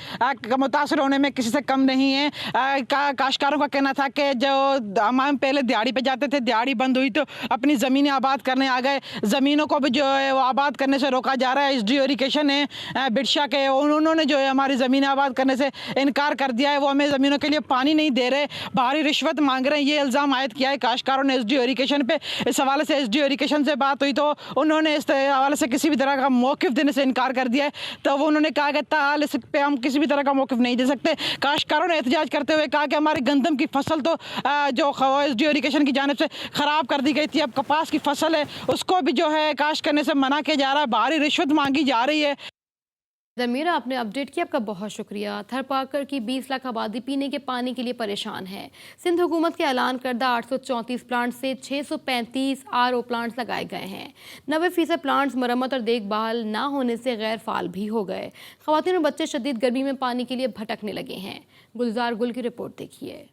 मुतासर होने में किसी से कम नहीं है। काश्तकारों का कहना था कि जो हम पहले दिहाड़ी पे जाते थे, दिहाड़ी बंद हुई तो अपनी ज़मीनें आबाद करने आ गए, ज़मीनों को भी जो है वो आबाद करने से रोका जा रहा है। SDO इरिगेशन है बिरशा के, उन्होंने जो है हमारी ज़मीनें आबाद करने से इनकार कर दिया है। वो हमें ज़मीनों के लिए पानी नहीं दे रहे, भारी रिश्वत मांग रहे हैं, ये इल्ज़ाम आयद किया है काश्तकारों ने SDO इरिगेशन पे। इस हवाले से SDO इरिगेशन से बात हुई तो उन्होंने इस हवाले से किसी भी तरह का मौक़िफ़ देने से इनकार कर दिया है। तो वो उन्होंने कहा कि ताहाल इस पे हम किसी भी तरह का मौक़िफ़ नहीं दे सकते। काश्तकारों ने एहतजाज करते हुए कहा कि हमारी गंदम की फसल तो जो SDO इरिगेशन की जानिब से ख़राब कर दी गई थी, अब कपास की फसल है उसको भी जो है काश्त करने से मना किया जा रहा है, भारी रिश्वत मांगी जा रही है। ज़मीरा, आपने अपडेट किया, आपका बहुत शुक्रिया। थरपाकर की 20 लाख आबादी पीने के पानी के लिए परेशान है। सिंध हुकूमत के ऐलान करदा 834 प्लांट से 635 RO प्लांट्स लगाए गए हैं। 90% प्लांट्स मरम्मत और देखभाल ना होने से गैर फाल भी हो गए। ख़वातीन और बच्चे शदीद गर्मी में पानी के लिए भटकने लगे हैं। गुलजार गुल की रिपोर्ट देखिए।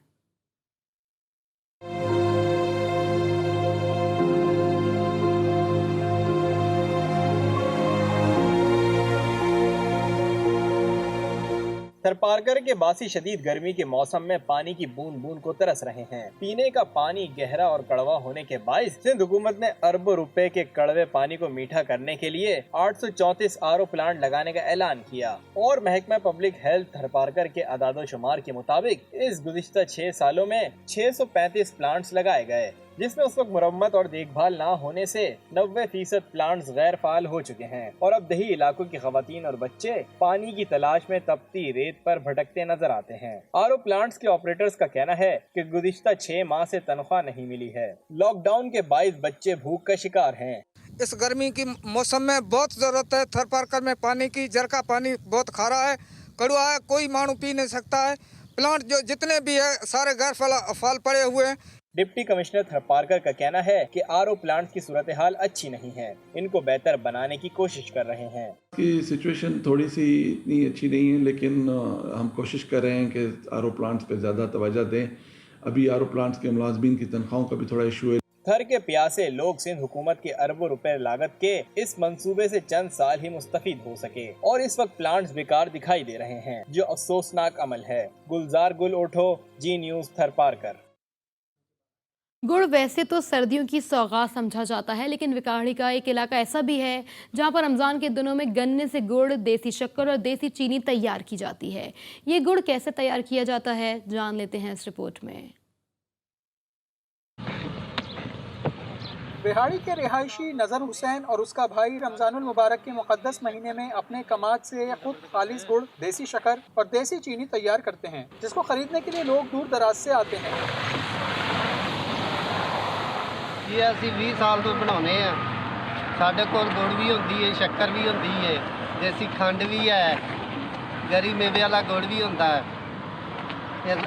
थरपारकर के बासी शदीद गर्मी के मौसम में पानी की बूंद बूंद को तरस रहे हैं। पीने का पानी गहरा और कड़वा होने के बायस सिंध हुकूमत ने अरबों रुपए के कड़वे पानी को मीठा करने के लिए 834 RO प्लांट लगाने का ऐलान किया। और महकमा पब्लिक हेल्थ थरपारकर के अदादोशुमार के मुताबिक इस गुज़िश्ता 6 सालों में 635 प्लांट्स लगाए गए, जिसमें उस वक्त मुरम्मत और देखभाल ना होने से 90% प्लांट्स गैर फाल हो चुके हैं। और अब दही इलाकों की खवातीन और बच्चे पानी की तलाश में तपती रेत पर भटकते नजर आते हैं। RO प्लांट्स के ऑपरेटर्स का कहना है कि गुज़िश्ता 6 माह से तनख्वाह नहीं मिली है। लॉकडाउन के बायस बच्चे भूख का शिकार हैं। इस गर्मी की मौसम में बहुत जरूरत है। थरपारकर में पानी की, जरका पानी बहुत खारा है, कड़वा है, कोई मानू पी नहीं सकता है। प्लांट जो जितने भी है सारे गैर फाल पड़े हुए हैं। डिप्टी कमिश्नर थरपारकर का कहना है कि RO प्लांट्स की सूरत हाल अच्छी नहीं है, इनको बेहतर बनाने की कोशिश कर रहे हैं। की सिचुएशन थोड़ी सी इतनी अच्छी नहीं है, लेकिन हम कोशिश कर रहे हैं कि RO प्लांट्स पे ज़्यादा तवज्जो दें। अभी RO प्लांट्स के मुलाजमीन की तनख्वाहों का भी थोड़ा इशू है। थर के प्यासे लोग सिंध हुकूमत के अरबों रुपए लागत के इस मंसूबे से चंद साल ही मुस्तफीद हो सके और इस वक्त प्लांट्स बेकार दिखाई दे रहे हैं, जो अफसोसनाक अमल है। गुलजार गुल उठो, जी न्यूज़ थरपारकर। गुड़ वैसे तो सर्दियों की सौगात समझा जाता है, लेकिन विकाड़ी का एक इलाका ऐसा भी है जहां पर रमज़ान के दिनों में गन्ने से गुड़, देसी शक्कर और देसी चीनी तैयार की जाती है। ये गुड़ कैसे तैयार किया जाता है, जान लेते हैं इस रिपोर्ट में। बिहाड़ी के रिहायशी नज़र हुसैन और उसका भाई रमज़ानुल मुबारक के मुक़द्दस महीने में अपने कमाद से खुद खालिस गुड़, देसी शक्कर और देसी चीनी तैयार करते हैं, जिसको खरीदने के लिए लोग दूर दराज से आते हैं। ये ਅਸੀਂ 20 ਸਾਲ ਤੋਂ ਬਣਾਉਨੇ ਆ। ਸਾਡੇ ਕੋਲ ਗੁੜ ਵੀ ਹੁੰਦੀ ਹੈ, ਸ਼ੱਕਰ ਵੀ ਹੁੰਦੀ ਹੈ, ਦੇਸੀ ਖੰਡ ਵੀ ਹੈ, ਗਰੀ ਮੇਵੇ ਵਾਲਾ ਗੁੜ ਵੀ ਹੁੰਦਾ ਹੈ।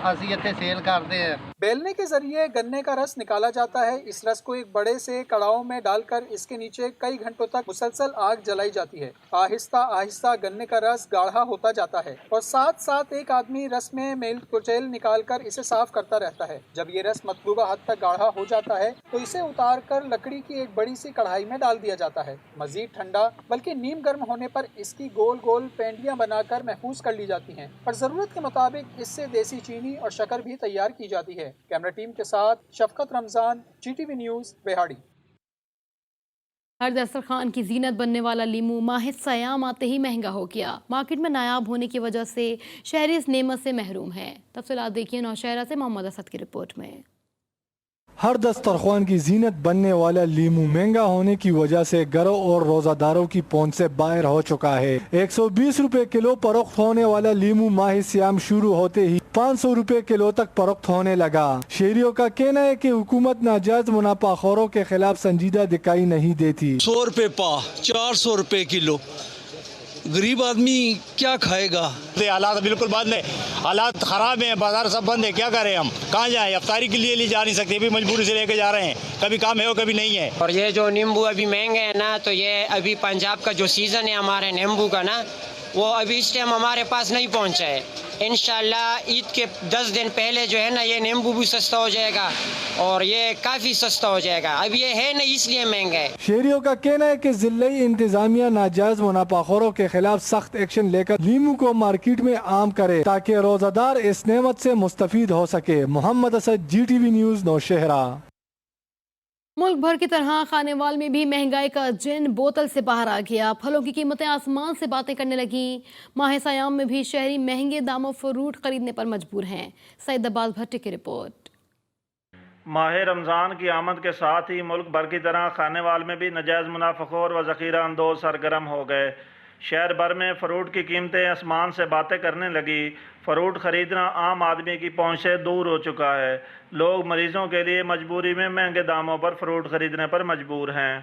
ਅਸੀਂ ਇੱਥੇ ਸੇਲ ਕਰਦੇ हैं। बेलने के जरिए गन्ने का रस निकाला जाता है। इस रस को एक बड़े से कड़ाव में डालकर इसके नीचे कई घंटों तक मुसलसल आग जलाई जाती है। आहिस्ता आहिस्ता गन्ने का रस गाढ़ा होता जाता है और साथ साथ एक आदमी रस में मेल कुचैल निकालकर इसे साफ करता रहता है। जब ये रस मतलूबा हद तक गाढ़ा हो जाता है तो इसे उतार कर लकड़ी की एक बड़ी सी कढ़ाई में डाल दिया जाता है। मजीद ठंडा बल्कि नीम गर्म होने पर इसकी गोल गोल पेंडियां बनाकर महफूज कर ली जाती हैं और जरूरत के मुताबिक इससे देसी चीनी और शक्कर भी तैयार की जाती है। कैमरा टीम के साथ शफकत रमजान, GTV न्यूज़, बिहाड़ी। हर दस्तरखान की जीनत बनने वाला लीमू माह सयाम आते ही महंगा हो गया। मार्केट में नायाब होने की वजह से शहरी इस नेमत से महरूम हैं। तफसीलात देखिए नौशहरा से मोहम्मद असद की रिपोर्ट में। हर दस्तरखान की जीनत बनने वाला लीमू महंगा होने की वजह से घरों और रोजादारों की पहुंच से बाहर हो चुका है। 120 रुपए किलो फरोख्त होने वाला लीमू माह सियाम शुरू होते ही 500 रुपए किलो तक फरोख्त होने लगा। शहरियों का कहना है कि हुकूमत नाजायज मुनाफाखोरों के खिलाफ संजीदा दिखाई नहीं देती। 100 रुपए पा, 400 रुपए किलो, गरीब आदमी क्या खाएगा। हालात बिल्कुल बंद है, हालात खराब हैं, बाजार सब बंद है, क्या करें हम, कहाँ जाएं, अफ्तारी के लिए जा नहीं सकते, भी मजबूरी से लेके जा रहे हैं, कभी काम है और कभी नहीं है। और ये जो नींबू अभी महंगे हैं ना, तो ये अभी पंजाब का जो सीज़न है हमारे नींबू का ना, वो अभी इस टाइम हमारे पास नहीं पहुंचा है। इंशाल्लाह ईद के 10 दिन पहले जो है ना, ये नींबू भी सस्ता हो जाएगा और ये काफ़ी सस्ता हो जाएगा। अब ये है नहीं इसलिए महंगा है। शहरियों का कहना है कि जिले इंतजामिया नाजायज मुनाफाखोरों के खिलाफ सख्त एक्शन लेकर लीमू को मार्केट में आम करे ताकि रोजादार इस नेमत से मुस्तफीद हो सके। Mohammad Asad, GTV news, Nowshera. मुल्क भर की तरह खानेवाल में भी महंगाई का जिन बोतल से बाहर आ गया। फलों की कीमतें आसमान से बातें करने लगी। माह सयाम में भी शहरी महंगे दामों फ्रूट खरीदने पर मजबूर हैं। सईद अब्बास भट्टी की रिपोर्ट। माह रमज़ान की आमद के साथ ही मुल्क भर की तरह खानेवाल में भी नजायज़ मुनाफाखोर व ज़ख़ीरा अंदोज़ सरगर्म हो गए। शहर भर में फ़रूट की कीमतें आसमान से बातें करने लगी। फ़रूट ख़रीदना आम आदमी की पहुंच से दूर हो चुका है। लोग मरीजों के लिए मजबूरी में महंगे दामों पर फ़रूट ख़रीदने पर मजबूर हैं।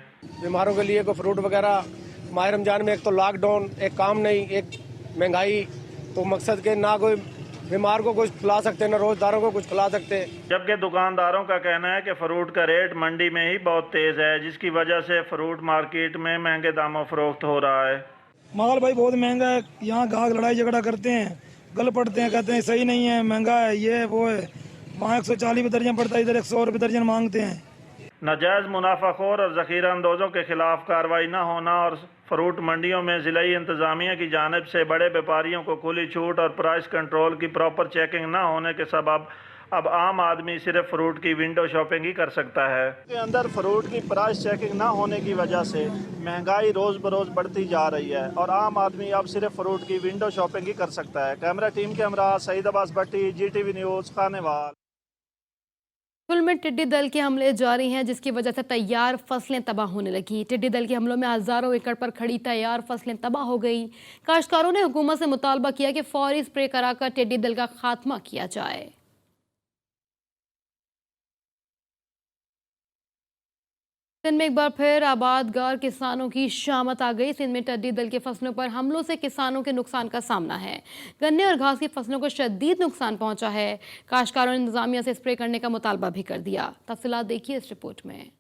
बीमारों के लिए कोई फ्रूट वगैरह, माह रमज़ान में एक तो लॉकडाउन, एक काम नहीं, एक महंगाई, तो मकसद के ना कोई बीमार को कुछ खिला सकते ना रोजदारों को कुछ खिला सकते। जबकि दुकानदारों का कहना है कि फ़रूट का रेट मंडी में ही बहुत तेज़ है, जिसकी वजह से फ़रूट मार्केट में महंगे दामों फरोख्त हो रहा है। माल भाई बहुत महंगा है, यहाँ ग्राहक लड़ाई झगड़ा करते हैं, गल पड़ते हैं, कहते हैं सही नहीं है, महंगा है, ये वो है। वहाँ 140 रुपये दर्जन पड़ता है, इधर 100 रुपये दर्जन मांगते हैं। नाजायज़ मुनाफाखोर और ज़ख़ीरा अंदोज़ों के खिलाफ कार्रवाई न होना और फ़रूट मंडियों में ज़िलाई इंतज़ामिया की जानिब से बड़े व्यापारियों को खुली छूट और प्राइस कंट्रोल की प्रॉपर चेकिंग न होने के सबब अब आम आदमी सिर्फ फ्रूट की विंडो शॉपिंग ही कर सकता है। के अंदर फ्रूट की प्राइस चेकिंग ना होने की वजह से महंगाई रोज़ बरोज़ बढ़ती जा रही है और आम आदमी अब सिर्फ फ्रूट की विंडो शॉपिंग ही कर सकता है। कैमरा टीम के हमरा सईद अब्बास भट्टी, GTV न्यूज़, खानेवाल। कुल में टिड्डी दल के हमले जारी हैं, जिसकी वजह से तैयार फसलें तबाह होने लगी। टिड्डी दल के हमलों में हज़ारों एकड़ पर खड़ी तैयार फसलें तबाह हो गई। काश्तकारों ने हुकूमत से मुतालबा किया कि फौरी स्प्रे कराकर टिड्डी दल का खात्मा किया जाए। सिंध में एक बार फिर आबादगार किसानों की शामत आ गई। सिंध में टिड्डी दल के फसलों पर हमलों से किसानों के नुकसान का सामना है। गन्ने और घास की फसलों को शदीद नुकसान पहुंचा है। काश्तकारों ने इंतजामिया से स्प्रे करने का मुतालबा भी कर दिया। तफसीलात देखिए इस रिपोर्ट में।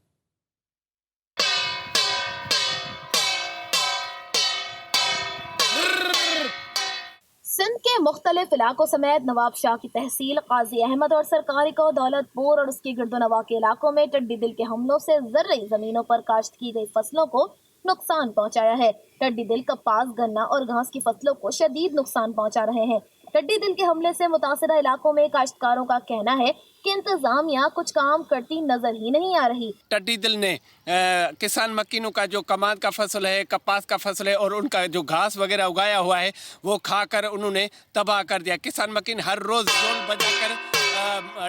सिंध के मुख्तलिफ इलाकों समेत नवाबशाह की तहसील, काजी अहमद और सरकारी को दौलतपुर और उसकी गिरदोनवा के इलाकों में टिड्डी दिल के हमलों से ज़र्री जमीनों पर काश्त की गई फसलों को नुकसान पहुंचाया है। टिड्डी दिल कपास, गन्ना और घास की फसलों को शदीद नुकसान पहुंचा रहे हैं। टिड्डी दिल के हमले से मुतासिरा इलाकों में काश्तकारों का कहना है कि इंतजामिया कुछ काम करती नजर ही नहीं आ रही। टिड्डी दिल ने किसान मकीनों का जो कमाद का फसल है, कपास का फसल है और उनका जो घास वगैरह उगाया हुआ है वो खाकर उन्होंने तबाह कर दिया। किसान मकीन हर रोज ढोल बजाकर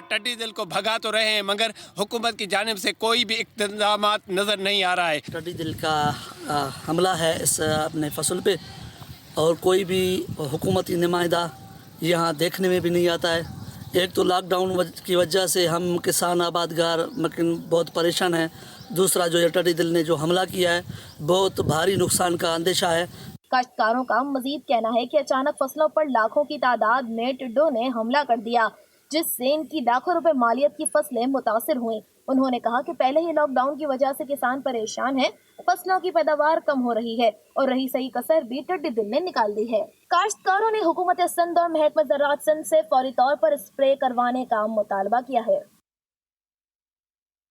टिड्डी दिल को भगा तो रहे हैं, मगर हुकूमत की जानिब से कोई भी इक़्तिदाम नजर नहीं आ रहा है। टिड्डी दिल का हमला है इस अपने फसल पे और कोई भी हुकूमती नुमाइंदा यहाँ देखने में भी नहीं आता है। एक तो लॉकडाउन की वजह से हम किसान आबादगार मकीन बहुत परेशान हैं। दूसरा जो टिड्डी दिल ने जो हमला किया है बहुत भारी नुकसान का अंदेशा है। काश्तकारों का मजीद कहना है कि अचानक फसलों पर लाखों की तादाद में टिड्डों ने हमला कर दिया, जिससे इनकी लाखों रुपए मालियत की फसलें मुतासिर हुई। उन्होंने कहा कि पहले ही लॉकडाउन की वजह से किसान परेशान हैं, फसलों की पैदावार कम हो रही है और रही सही कसर भी टिड्डी दिल ने निकाल दी है। काश्तकारों ने हुकूमत सिंध और महकमा ज़राअत सिंध से फौरी तौर पर स्प्रे करवाने का मुतालबा किया है।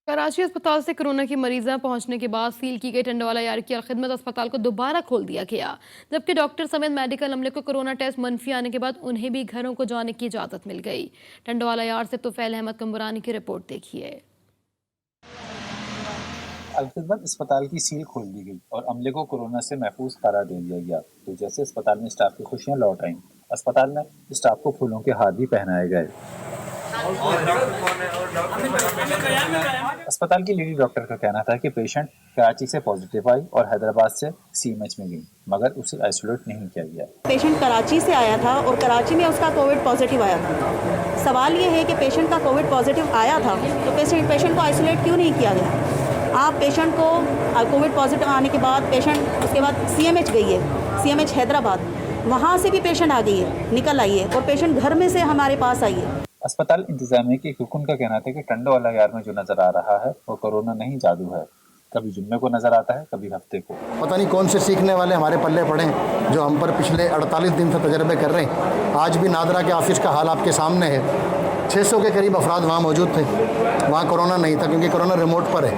कराची अस्पताल से कोरोना की मरीजा पहुंचने के बाद सील की गई टंडवाला यार की खिदमत अस्पताल को दोबारा खोल दिया गया, जबकि डॉक्टर समेत मेडिकल अमले को कोरोना टेस्ट मनफी आने के बाद उन्हें भी घरों को जाने की इजाजत मिल गई। टंडवाला यार से तुफैल अहमद कम्बरानी की रिपोर्ट देखिए। अलखिदमत अस्पताल की सील खोल दी गई और अमले को कोरोना से महफूज करार दे दिया गया। तो जैसे अस्पताल में स्टाफ की खुशियां लौट आईं, अस्पताल में स्टाफ को फूलों के हार भी पहनाए गए। अस्पताल की लेडी डॉक्टर का कहना था कि पेशेंट कराची से पॉजिटिव आई और हैदराबाद से सीएमएच में गई, मगर उसे आइसोलेट नहीं किया गया। पेशेंट कराची से आया था और कराची में उसका कोविड पॉजिटिव आया था। सवाल ये है कि पेशेंट का कोविड पॉजिटिव आया था तो पेशेंट को आइसोलेट क्यों नहीं किया गया? आप पेशेंट को कोविड पॉजिटिव आने के बाद पेशेंट उसके बाद सीएमएच गई है, सीएमएच हैदराबाद, वहाँ से भी पेशेंट आ गई है, निकल आई है और पेशेंट घर में से हमारे पास आई है। अस्पताल इंतजामिया के रुकन का कहना था कि टंडो वाला यार में जो नजर आ रहा है वो कोरोना नहीं जादू है। कभी जुम्मे को नजर आता है, कभी हफ्ते को। पता नहीं कौन से सीखने वाले हमारे पल्ले पड़े हैं जो हम पर पिछले 48 दिन से तजर्बे कर रहे हैं। आज भी नादरा के ऑफिस का हाल आपके सामने है। 600 के करीब अफराद वहाँ मौजूद थे, वहाँ कोरोना नहीं था क्योंकि कोरोना रिमोट पर है,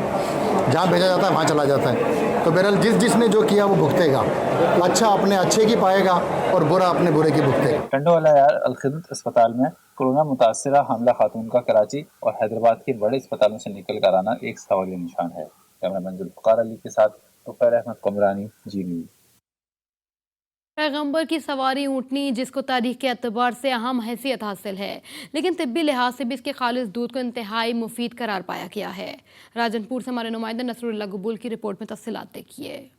जहाँ भेजा जाता है वहाँ चला जाता है। तो बहरहाल जिसने जो किया वो भुगतेगा। अच्छा अपने अच्छे की पाएगा और बुरा अपने बुरे की भुगतेगा। टंडो वाला यार अलखिदमत अस्पताल में कोरोना मुतासरा हमला खातून का कराची और हैदराबाद के बड़े अस्पतालों से निकल कर आना एक सवालिया निशान है। कैमरामैन जुल्फ़िकार अली के साथ तुफैल अहमद कमरानी, जी न्यूज़। पैगंबर की सवारी ऊँटनी, जिसको तारीख के एतबार से अहम हैसियत हासिल है, लेकिन तिब्बी लिहाज से भी इसके खालिस दूध को इंतहाई मुफीद करार पाया गया है। राजनपुर से हमारे नुमाइंदा नसरुल्लाह कबूल की रिपोर्ट में तफसीलात देखिए।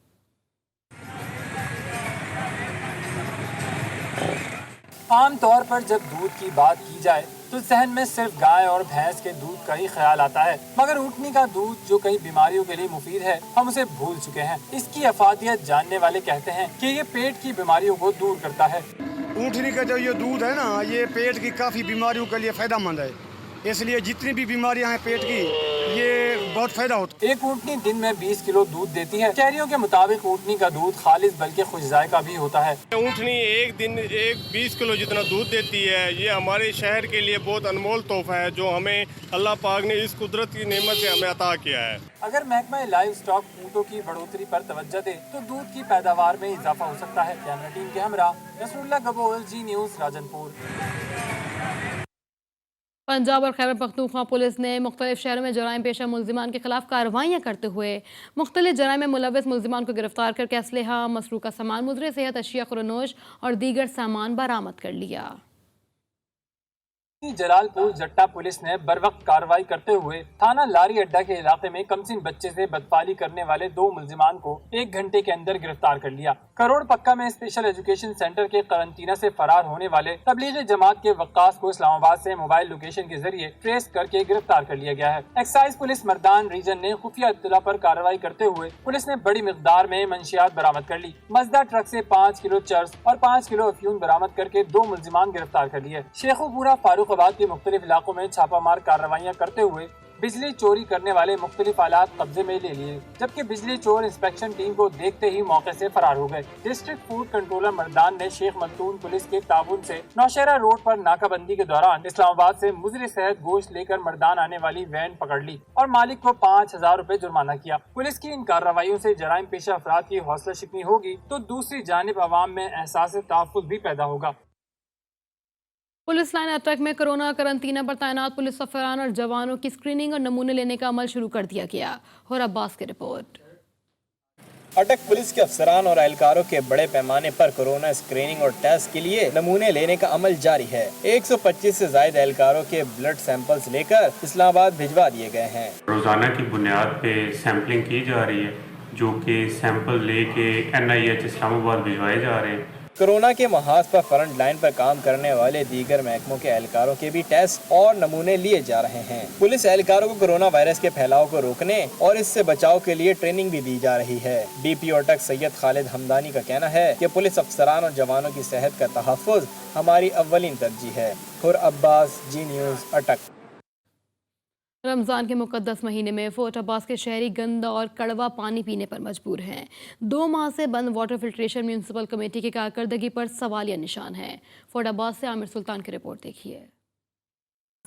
आम तौर पर जब दूध की बात की जाए तो जहन में सिर्फ गाय और भैंस के दूध का ही ख्याल आता है, मगर ऊँटनी का दूध जो कई बीमारियों के लिए मुफीद है, हम उसे भूल चुके हैं। इसकी अफादियत जानने वाले कहते हैं कि ये पेट की बीमारियों को दूर करता है। ऊँटनी का जो ये दूध है ना, ये पेट की काफ़ी बीमारियों के लिए फ़ायदेमंद है, इसलिए जितनी भी बीमारियां हैं पेट की, ये बहुत फायदा होता है। एक ऊँटनी दिन में 20 किलो दूध देती है। शहरियों के मुताबिक ऊँटनी का दूध खालिस बल्कि खुश जायका भी होता है। ऊँटनी एक दिन 20 किलो जितना दूध देती है। ये हमारे शहर के लिए बहुत अनमोल तोहफा है जो हमें अल्लाह पाक ने इस कुदरत की नेमत से हमें अता किया है। अगर महकमा लाइव स्टॉक ऊँटों की बढ़ोतरी पर तवज्जो दे तो दूध की पैदावार में इजाफा हो सकता है। कैमरा टीम के हमरा नसरुल्लाह गबोल, जी न्यूज़, राजनपुर। पंजाब और खैबर पख्तूनख्वा पुलिस ने मुख्तलिफ शहरों में जराइम पेशा मुलजिमान के खिलाफ कार्रवाइयाँ करते हुए मुख्तलिफ जराइम में मुलविस मुलजिमान को गिरफ्तार करके असलहा, मसरूका सामान, मुजरे सेहत अशिया, खुरनोश और दीगर सामान बरामद कर लिया। जलालपुर जट्टा पुलिस ने बरवक्त कार्रवाई करते हुए थाना लारी अड्डा के इलाके में कमसिन बच्चे से बदफाली करने वाले 2 मुलजिमान को 1 घंटे के अंदर गिरफ्तार कर लिया। करोड़ पक्का में स्पेशल एजुकेशन सेंटर के करंटीना से फरार होने वाले तबलीगी जमात के वक्कास को इस्लामाबाद से मोबाइल लोकेशन के जरिए ट्रेस करके गिरफ्तार कर लिया गया है। एक्साइज पुलिस मर्दान रीजन ने खुफिया इत्तला पर कार्रवाई करते हुए पुलिस ने बड़ी मिकदार में मंशियात बरामद कर ली। मजदा ट्रक से 5 किलो चर्स और 5 किलो अफ्यून बरामद करके 2 मुलजिमान गिरफ्तार कर लिए। शेखुपुरा फारूकाबाद के मुख्तलिफ इलाकों में छापामार कार्रवाइयाँ करते हुए बिजली चोरी करने वाले मुख्तलिफ आलात कब्जे में ले लिए, जबकि बिजली चोर इंस्पेक्शन टीम को देखते ही मौके से फरार हो गए। डिस्ट्रिक्ट फूड कंट्रोलर मर्दान ने शेख मखतूम पुलिस के ताबून से नौशहरा रोड पर नाकाबंदी के दौरान इस्लामाबाद से मुजरे सेहत गोश्त लेकर मर्दान आने वाली वैन पकड़ ली और मालिक को 5000 रुपए जुर्माना किया। पुलिस की इन कार्रवाइयों से जराइम पेशा अफराद की हौसला शिकनी होगी तो दूसरी जानिब अवाम में एहसास तहफ़्फ़ुज़ भी पैदा होगा। पुलिस लाइन अटक में कोरोना करंटीना पर तैनात पुलिस अफसरान और जवानों की स्क्रीनिंग और नमूने लेने का अमल शुरू कर दिया गया। और अब्बास की रिपोर्ट। अटक पुलिस के अफसरान और एहलकारों के बड़े पैमाने पर कोरोना स्क्रीनिंग और टेस्ट के लिए नमूने लेने का अमल जारी है। 125 से ज्यादा एहलकारों के ब्लड सैंपल्स लेकर इस्लामाबाद भिजवा दिए गए हैं। रोजाना की बुनियाद पे सैंपलिंग की जा रही है, जो कि सैंपल लेके NIH इस्लामाबाद भिजवाए जा रहे हैं। कोरोना के महाज पर फ्रंट लाइन पर काम करने वाले दीगर महकमों के एहलकारों के भी टेस्ट और नमूने लिए जा रहे हैं। पुलिस एहलकारों को कोरोना वायरस के फैलाव को रोकने और इससे बचाव के लिए ट्रेनिंग भी दी जा रही है। DPO अटक सैयद खालिद हमदानी का कहना है कि पुलिस अफसरान और जवानों की सेहत का तहफ़्फ़ुज़ हमारी अव्वलीन तरजीह है। हुर अब्बास, जी न्यूज़, अटक। रमज़ान के मुक़द्दस महीने में फोर्ट अब्बास के शहरी गंदा और कड़वा पानी पीने पर मजबूर हैं। 2 माह से बंद वाटर फिल्ट्रेशन म्यूनसिपल कमेटी की कारकर्दगी पर सवालिया निशान है। फोर्ट अब्बास से आमिर सुल्तान की रिपोर्ट देखिए।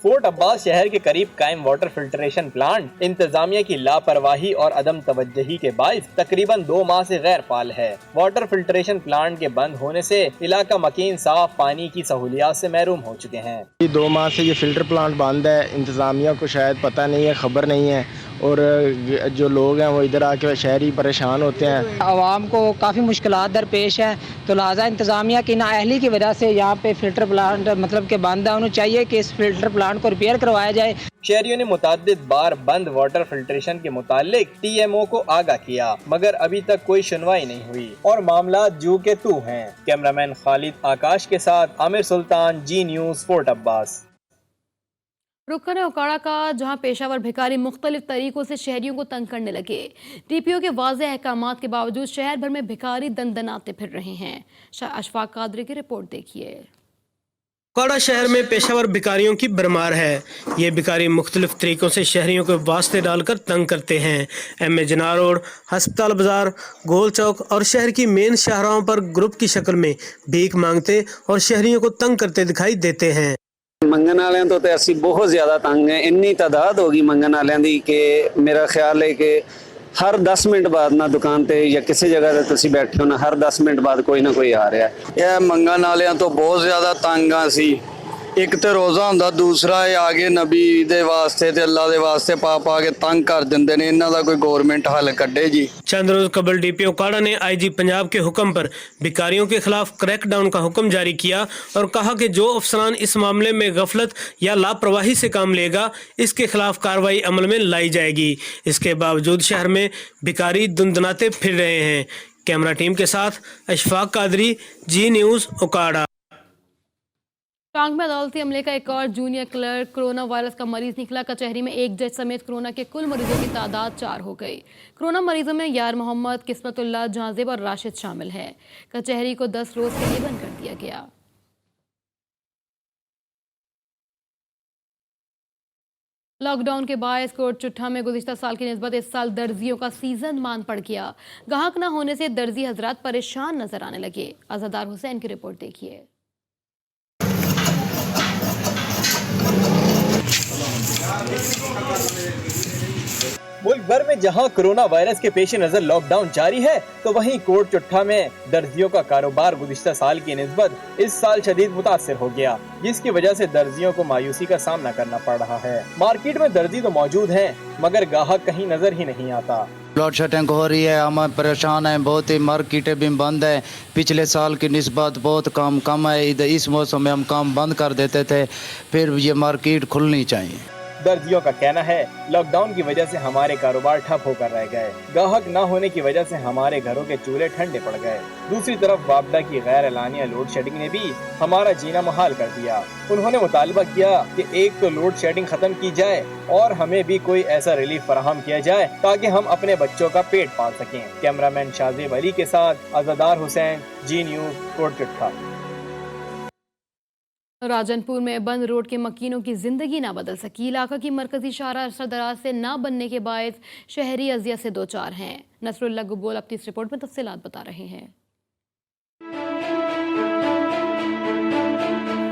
फोर्ट अब्बास शहर के करीब कायम वाटर फिल्ट्रेशन प्लांट इंतजामिया की लापरवाही और अदम तवज्जही के बाइस तकरीबन 2 माह से गैर फाल है। वाटर फिल्ट्रेशन प्लांट के बंद होने से इलाका मकीन साफ पानी की सहूलियात से महरूम हो चुके हैं। 2 माह से ये फिल्टर प्लांट बंद है। इंतजामिया को शायद पता नहीं है, खबर नहीं है, और जो लोग हैं वो इधर आके शहरी परेशान होते हैं। आवाम को काफ़ी मुश्किलात दरपेश है, तो लिहाजा इंतज़ामिया की नाअहली की वजह से यहाँ पे फिल्टर प्लांट मतलब के बंद है। उन्हें चाहिए कि इस फिल्टर प्लांट को रिपेयर करवाया जाए। शहरियों ने मुताद्दिद बार बंद वाटर फिल्ट्रेशन के मुतालिक TMO को आगाह किया, मगर अभी तक कोई सुनवाई नहीं हुई और मामला जू के तू हैं। कैमरामैन खालिद आकाश के साथ आमिर सुल्तान, जी न्यूज़, फोर्ट अब्बास। रुक है उकाड़ा का, जहां पेशावर भिखारी मुख्तलिफ तरीकों से शहरियों को तंग करने लगे। DPO के वाज़ेह अहकामात के बावजूद शहर भर में भिखारी दंदनाते फिर रहे हैं। अशफाक कादरी की रिपोर्ट देखिए। उकाड़ा शहर में पेशावर भिखारियों की भरमार है। ये भिखारी मुख्तलिफ तरीकों से शहरियों को वास्ते डालकर तंग करते हैं। MA जिन्ना रोड, हस्पताल बाजार, गोल चौक और शहर की मेन शाहराहों पर ग्रुप की शक्ल में भीख मांगते और शहरियों को तंग करते दिखाई देते हैं। मंगन वालियां तो असी बहुत ज़्यादा तंग हैं। इन्नी तादाद होगी मंगन वालियां दी कि मेरा ख्याल है कि हर 10 मिनट बाद ना दुकान ते या किसी जगह ते तुसी बैठे हो ना, हर 10 मिनट बाद कोई ना कोई आ रहा है। यह मंगन वालियां तो बहुत ज़्यादा तंग आ सी। एक तो रोज़ा हुंदा, दूसरा है आगे नबी दे वास्ते ते अल्लाह दे वास्ते पा के तंग कर दिंदे ने। इन्हां दा कोई गवर्नमेंट हल कड्ढे जी। चंद रोज कबल DPO उकाड़ा ने IG पंजाब के हुक्म पर भिखारियों के खिलाफ क्रैकडाउन का हुक्म जारी किया और कहा कि जो अफसरान इस मामले में गफलत या लापरवाही से काम लेगा, इसके खिलाफ कार्रवाई अमल में लाई जाएगी। इसके बावजूद शहर में भिखारी दुंदनाते फिर रहे हैं। कैमरा टीम के साथ अशफाक कादरी, जी न्यूज़, उकाड़ा। टांग में अदालती अमले का एक और जूनियर क्लर्क कोरोना वायरस का मरीज निकला। कचहरी में एक जज समेत कोरोना के कुल मरीजों की तादाद 4 हो गई। कोरोना मरीजों में यार मोहम्मद, किस्मतुल्लाह, जहाजेब और राशिद शामिल है। कचहरी को 10 रोज के लिए बंद कर दिया गया। लॉकडाउन के बायस कोट चुट्ठा में गुज़िश्ता साल की निस्बत इस साल दर्जियों का सीजन मान पड़ गया। गाहक न होने से दर्जी हजरात परेशान नजर आने लगे। अज़ादार हुसैन की रिपोर्ट देखिए। मुल्क भर में जहां कोरोना वायरस के पेश नजर लॉकडाउन जारी है, तो वहीं कोट चुट्ठा में दर्जियों का कारोबार गुज़िश्ता साल की निस्बत इस साल शदीद मुतासिर हो गया, जिसकी वजह से दर्जियों को मायूसी का सामना करना पड़ रहा है। मार्केट में दर्जी तो मौजूद हैं, मगर गाहक कहीं नजर ही नहीं आता। लोड शेडिंग हो रही है, हम परेशान हैं बहुत ही। मार्केटें भी बंद है, पिछले साल की निस्बत बहुत काम कम है। इधर इस मौसम में हम काम बंद कर देते थे, फिर ये मार्केट खुलनी चाहिए। दर्जियों का कहना है लॉकडाउन की वजह से हमारे कारोबार ठप होकर रह गए। गाहक न होने की वजह से हमारे घरों के चूल्हे ठंडे पड़ गए। दूसरी तरफ वापडा की गैर एलानिया लोड शेडिंग ने भी हमारा जीना मुहाल कर दिया। उन्होंने मुतालबा किया कि एक तो लोड शेडिंग खत्म की जाए और हमें भी कोई ऐसा रिलीफ फराहम किया जाए ताकि हम अपने बच्चों का पेट पाल सकें। कैमरामैन शाहजेब अली के साथ अज़ादार हुसैन, जी न्यूज़, कोट चुट्ठा। राजनपुर में बंद रोड के मकीनों की जिंदगी ना बदल सकी। इलाका की मरकजी शाहरा अरसा दराज से ना बनने के बायस शहरी अजियत से 2-4 हैं। नसरुल्लाह गुब्बोल अपनी इस रिपोर्ट में तफसीलात बता रहे हैं।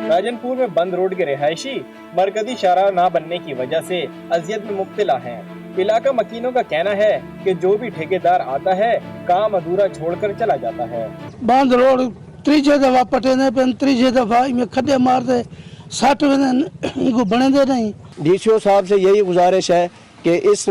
राजनपुर में बंद रोड के रिहायशी मरकजी शाहरा ना बनने की वजह से अजियत में मुब्तला हैं। इलाका मकीनों का कहना है कि जो भी ठेकेदार आता है काम अधूरा छोड़कर चला जाता है। बंद रोड तीजे दफा पटेने पे तीजे दफा में खड्डे मारते 60 को बने दे नहीं। DCO साहब से यही गुजारिश है कि इस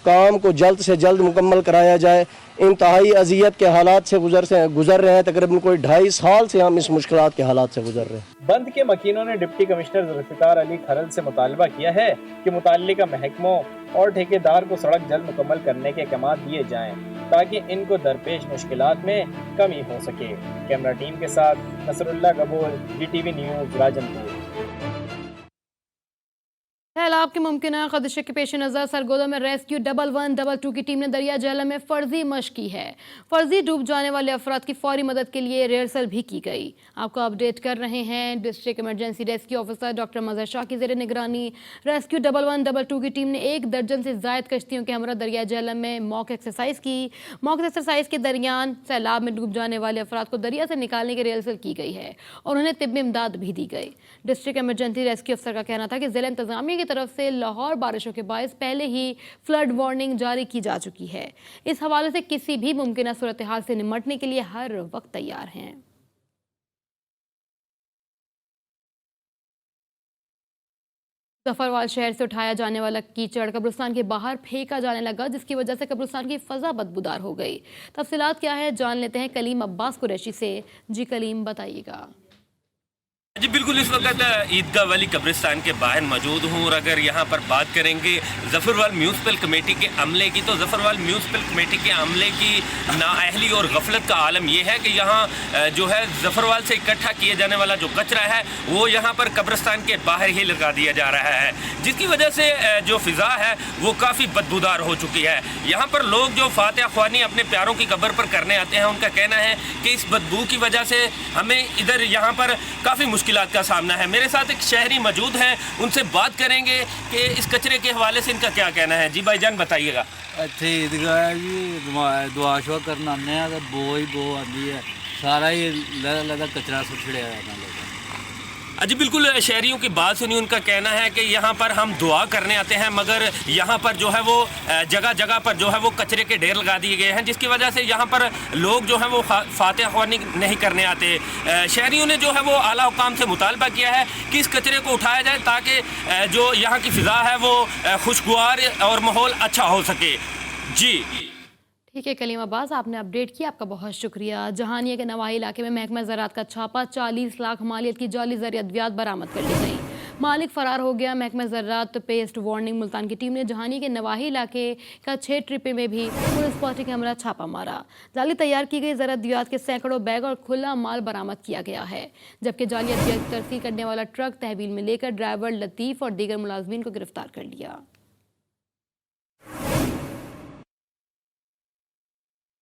काम को जल्द से जल्द मुकम्मल कराया जाए। इंतहाई अजियत के हालात से गुजर रहे हैं। तकरीबन कोई 2.5 साल से हम इस मुश्किलात के हालात से गुजर रहे हैं। बंद के मकीनों ने डिप्टी कमिश्नर जुल्फिकार अली खरल से मुतालबा किया है कि मुताल्लिका महकमों और ठेकेदार को सड़क जल्द मुकम्मल करने के अहकाम दिए जाएं ताकि इनको दरपेश मुश्किलात में कमी हो सके। कैमरा टीम के साथ नसरुल्लाह गबोल, GTV न्यूज़, राजनपुर। सैलाब के मुमकिन खदशे के पेश नज़र सरगोदा में रेस्क्यू 1112 की टीम ने दरिया झेलम में फर्जी मशक की है। फर्जी डूब जाने वाले अफराद की फौरी मदद के लिए रिहर्सल भी की गई। आपको अपडेट कर रहे हैं district emergency rescue officer doctor Mazhar Shah की ज़ेर निगरानी रेस्क्यू 1112 की टीम ने 1 दर्जन से ज़ायद कश्तियों के हमरा दरिया झेलम में मॉक एक्सरसाइज की। मॉक एक्सरसाइज के दरमियान सैलाब में डूब जाने वाले अफराद को दरिया से निकालने की रिहर्सल की गई है और उन्हें तिब्बी इमदाद भी दी गई। डिस्ट्रिक्ट इमरजेंसी रेस्क्यू अफसर का कहना था कि जिला इंतजामिया की तरफ से लाहौर बारिशों के बायस पहले ही फ्लड वार्निंग जारी की जा चुकी है। इस हवाले से किसी भी मुमकिन सूरत हाल से निपटने के लिए हर वक्त तैयार हैं। जफरवाल शहर से उठाया जाने वाला कीचड़ कब्रिस्तान के बाहर फेंका जाने लगा, जिसकी वजह से कब्रिस्तान की फजा बदबूदार हो गई। तफसीलात क्या है जान लेते हैं कलीम अब्बास कुरैशी से। जी कलीम, बताइएगा। जी बिल्कुल, इस वक्त ईदगाह वाली कब्रिस्तान के बाहर मौजूद हूँ और अगर यहाँ पर बात करेंगे ज़फ़रवाल म्यूनसिपल कमेटी के अमले की, तो ज़फ़रवाल म्यूनसिपल कमेटी के अमले की नाअहली और गफलत का आलम यह है कि यहाँ जो है ज़फ़रवाल से इकट्ठा किए जाने वाला जो कचरा है वो यहाँ पर कब्रिस्तान के बाहर ही लगा दिया जा रहा है, जिसकी वजह से जो फ़िज़ा है वो काफ़ी बदबूदार हो चुकी है। यहाँ पर लोग जो फातिहा ख्वानी अपने प्यारों की कब्र पर करने आते हैं, उनका कहना है कि इस बदबू की वजह से हमें इधर यहाँ पर काफ़ी मुश्किलात का सामना है। मेरे साथ एक शहरी मौजूद हैं, उनसे बात करेंगे कि इस कचरे के हवाले से इनका क्या कहना है। जी भाईजान, बताइएगा। ਇੱਥੇ ਈਦਗਾਹ ਹੈ ਜੀ, ਦੁਆ ਸ਼ੁਆ ਕਰਨ ਆਉਂਦੇ ਆ ਤੇ ਬੋ ਆਉਂਦੀ ਹੈ, ਸਾਰਾ ਹੀ ਲਦਾ कचरा सुछड़िया है। जी बिल्कुल, शहरियों की बात सुनी, उनका कहना है कि यहाँ पर हम दुआ करने आते हैं मगर यहाँ पर जो है वो जगह जगह पर जो है वो कचरे के ढेर लगा दिए गए हैं, जिसकी वजह से यहाँ पर लोग जो है वो फातिहा ख्वानी नहीं करने आते। शहरियों ने जो है वो आला हुकाम से मुतालबा किया है कि इस कचरे को उठाया जाए ताकि जो यहाँ की फ़िज़ा है वो खुशगवार और माहौल अच्छा हो सके। जी ठीक है कलीम अब्बास, आपने अपडेट किया, आपका बहुत शुक्रिया। जहानिया के नवाही इलाके में महकमा ज़राअत का छापा, 40 लाख मालियत की जाली ज़र अद्वियात बरामद कर ली गई। मालिक फरार हो गया। महकमा ज़राअत पेस्ट वार्निंग मुल्तान की टीम ने जहानिया के नवाही इलाके का 6 ट्रिपे में भी पुलिस पार्टी के हमरा छापा मारा। जाली तैयार की गई ज़र अद्वियात के सैकड़ों बैग और खुला माल बरामद किया गया है, जबकि जाली अद्वियात की तरसील करने वाला ट्रक तहवील में लेकर ड्राइवर लतीफ़ और दीगर मुलाजमीन को गिरफ्तार कर लिया।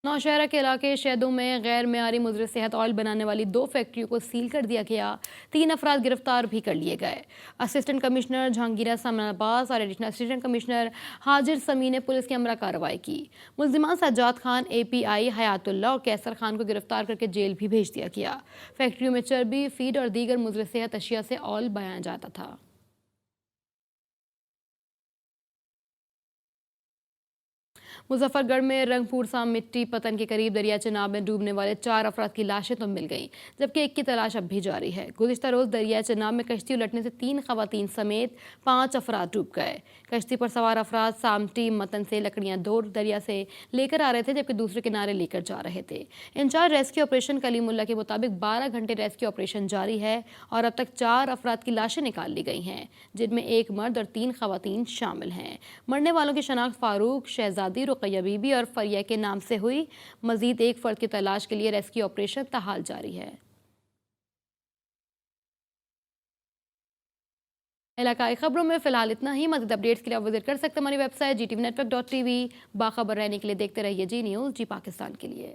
नौशहरा के इलाके शहदों में गैर मेयारी मुज़र सेहत ऑयल बनाने वाली 2 फैक्ट्रियों को सील कर दिया गया। 3 अफराद गिरफ्तार भी कर लिए गए। असिस्टेंट कमिश्नर जहांगीरा सामन अब्बास और एडिशनल असिस्टेंट कमिश्नर हाजिर समी ने पुलिस की हमरा कार्रवाई की। मुल्जिमान सज्जाद खान, API हयातुल्लाह और कैसर खान को गिरफ्तार करके जेल भी भेज दिया गया। फैक्ट्रियों में चर्बी, फीड और दीगर मुज़र सेहत अशिया से ऑयल बनाया जाता था। मुजफ्फरगढ़ में रंगपुर साम मिट्टी पतन के करीब दरिया चनाब में डूबने वाले 4 अफराद की लाशें तो मिल गईं, जबकि एक की तलाश अब भी जारी है। गुज़िश्ता रोज़ दरिया चनाब में कश्ती उलटने से 3 खवातीन समेत 5 अफराद डूब गए। कश्ती पर सवार अफराद सामटी मतन से लकड़ियाँ दूर दरिया से लेकर आ रहे थे, जबकि दूसरे किनारे लेकर जा रहे थे। इंचार्ज रेस्क्यू ऑपरेशन कलीमुल्लाह के मुताबिक 12 घंटे रेस्क्यू ऑपरेशन जारी है और अब तक 4 अफराद की लाशें निकाल ली गई हैं, जिनमें 1 मर्द और 3 खवातीन शामिल हैं। मरने वालों की शनाख्त फारूक, शहजादी, रुकैया बीबी और फरिया के नाम से हुई। मजीद 1 फर्द की तलाश के लिए रेस्क्यू ऑपरेशन ताहाल जारी है। इलाकाई खबरों में फिलहाल इतना ही। मज़ीद अपडेट्स के लिए आप विजिट कर सकते हैं हमारी वेबसाइट GTVnetwork.tv। बाखबर रहने के लिए देखते रहिए जी न्यूज़, जी पाकिस्तान के लिए।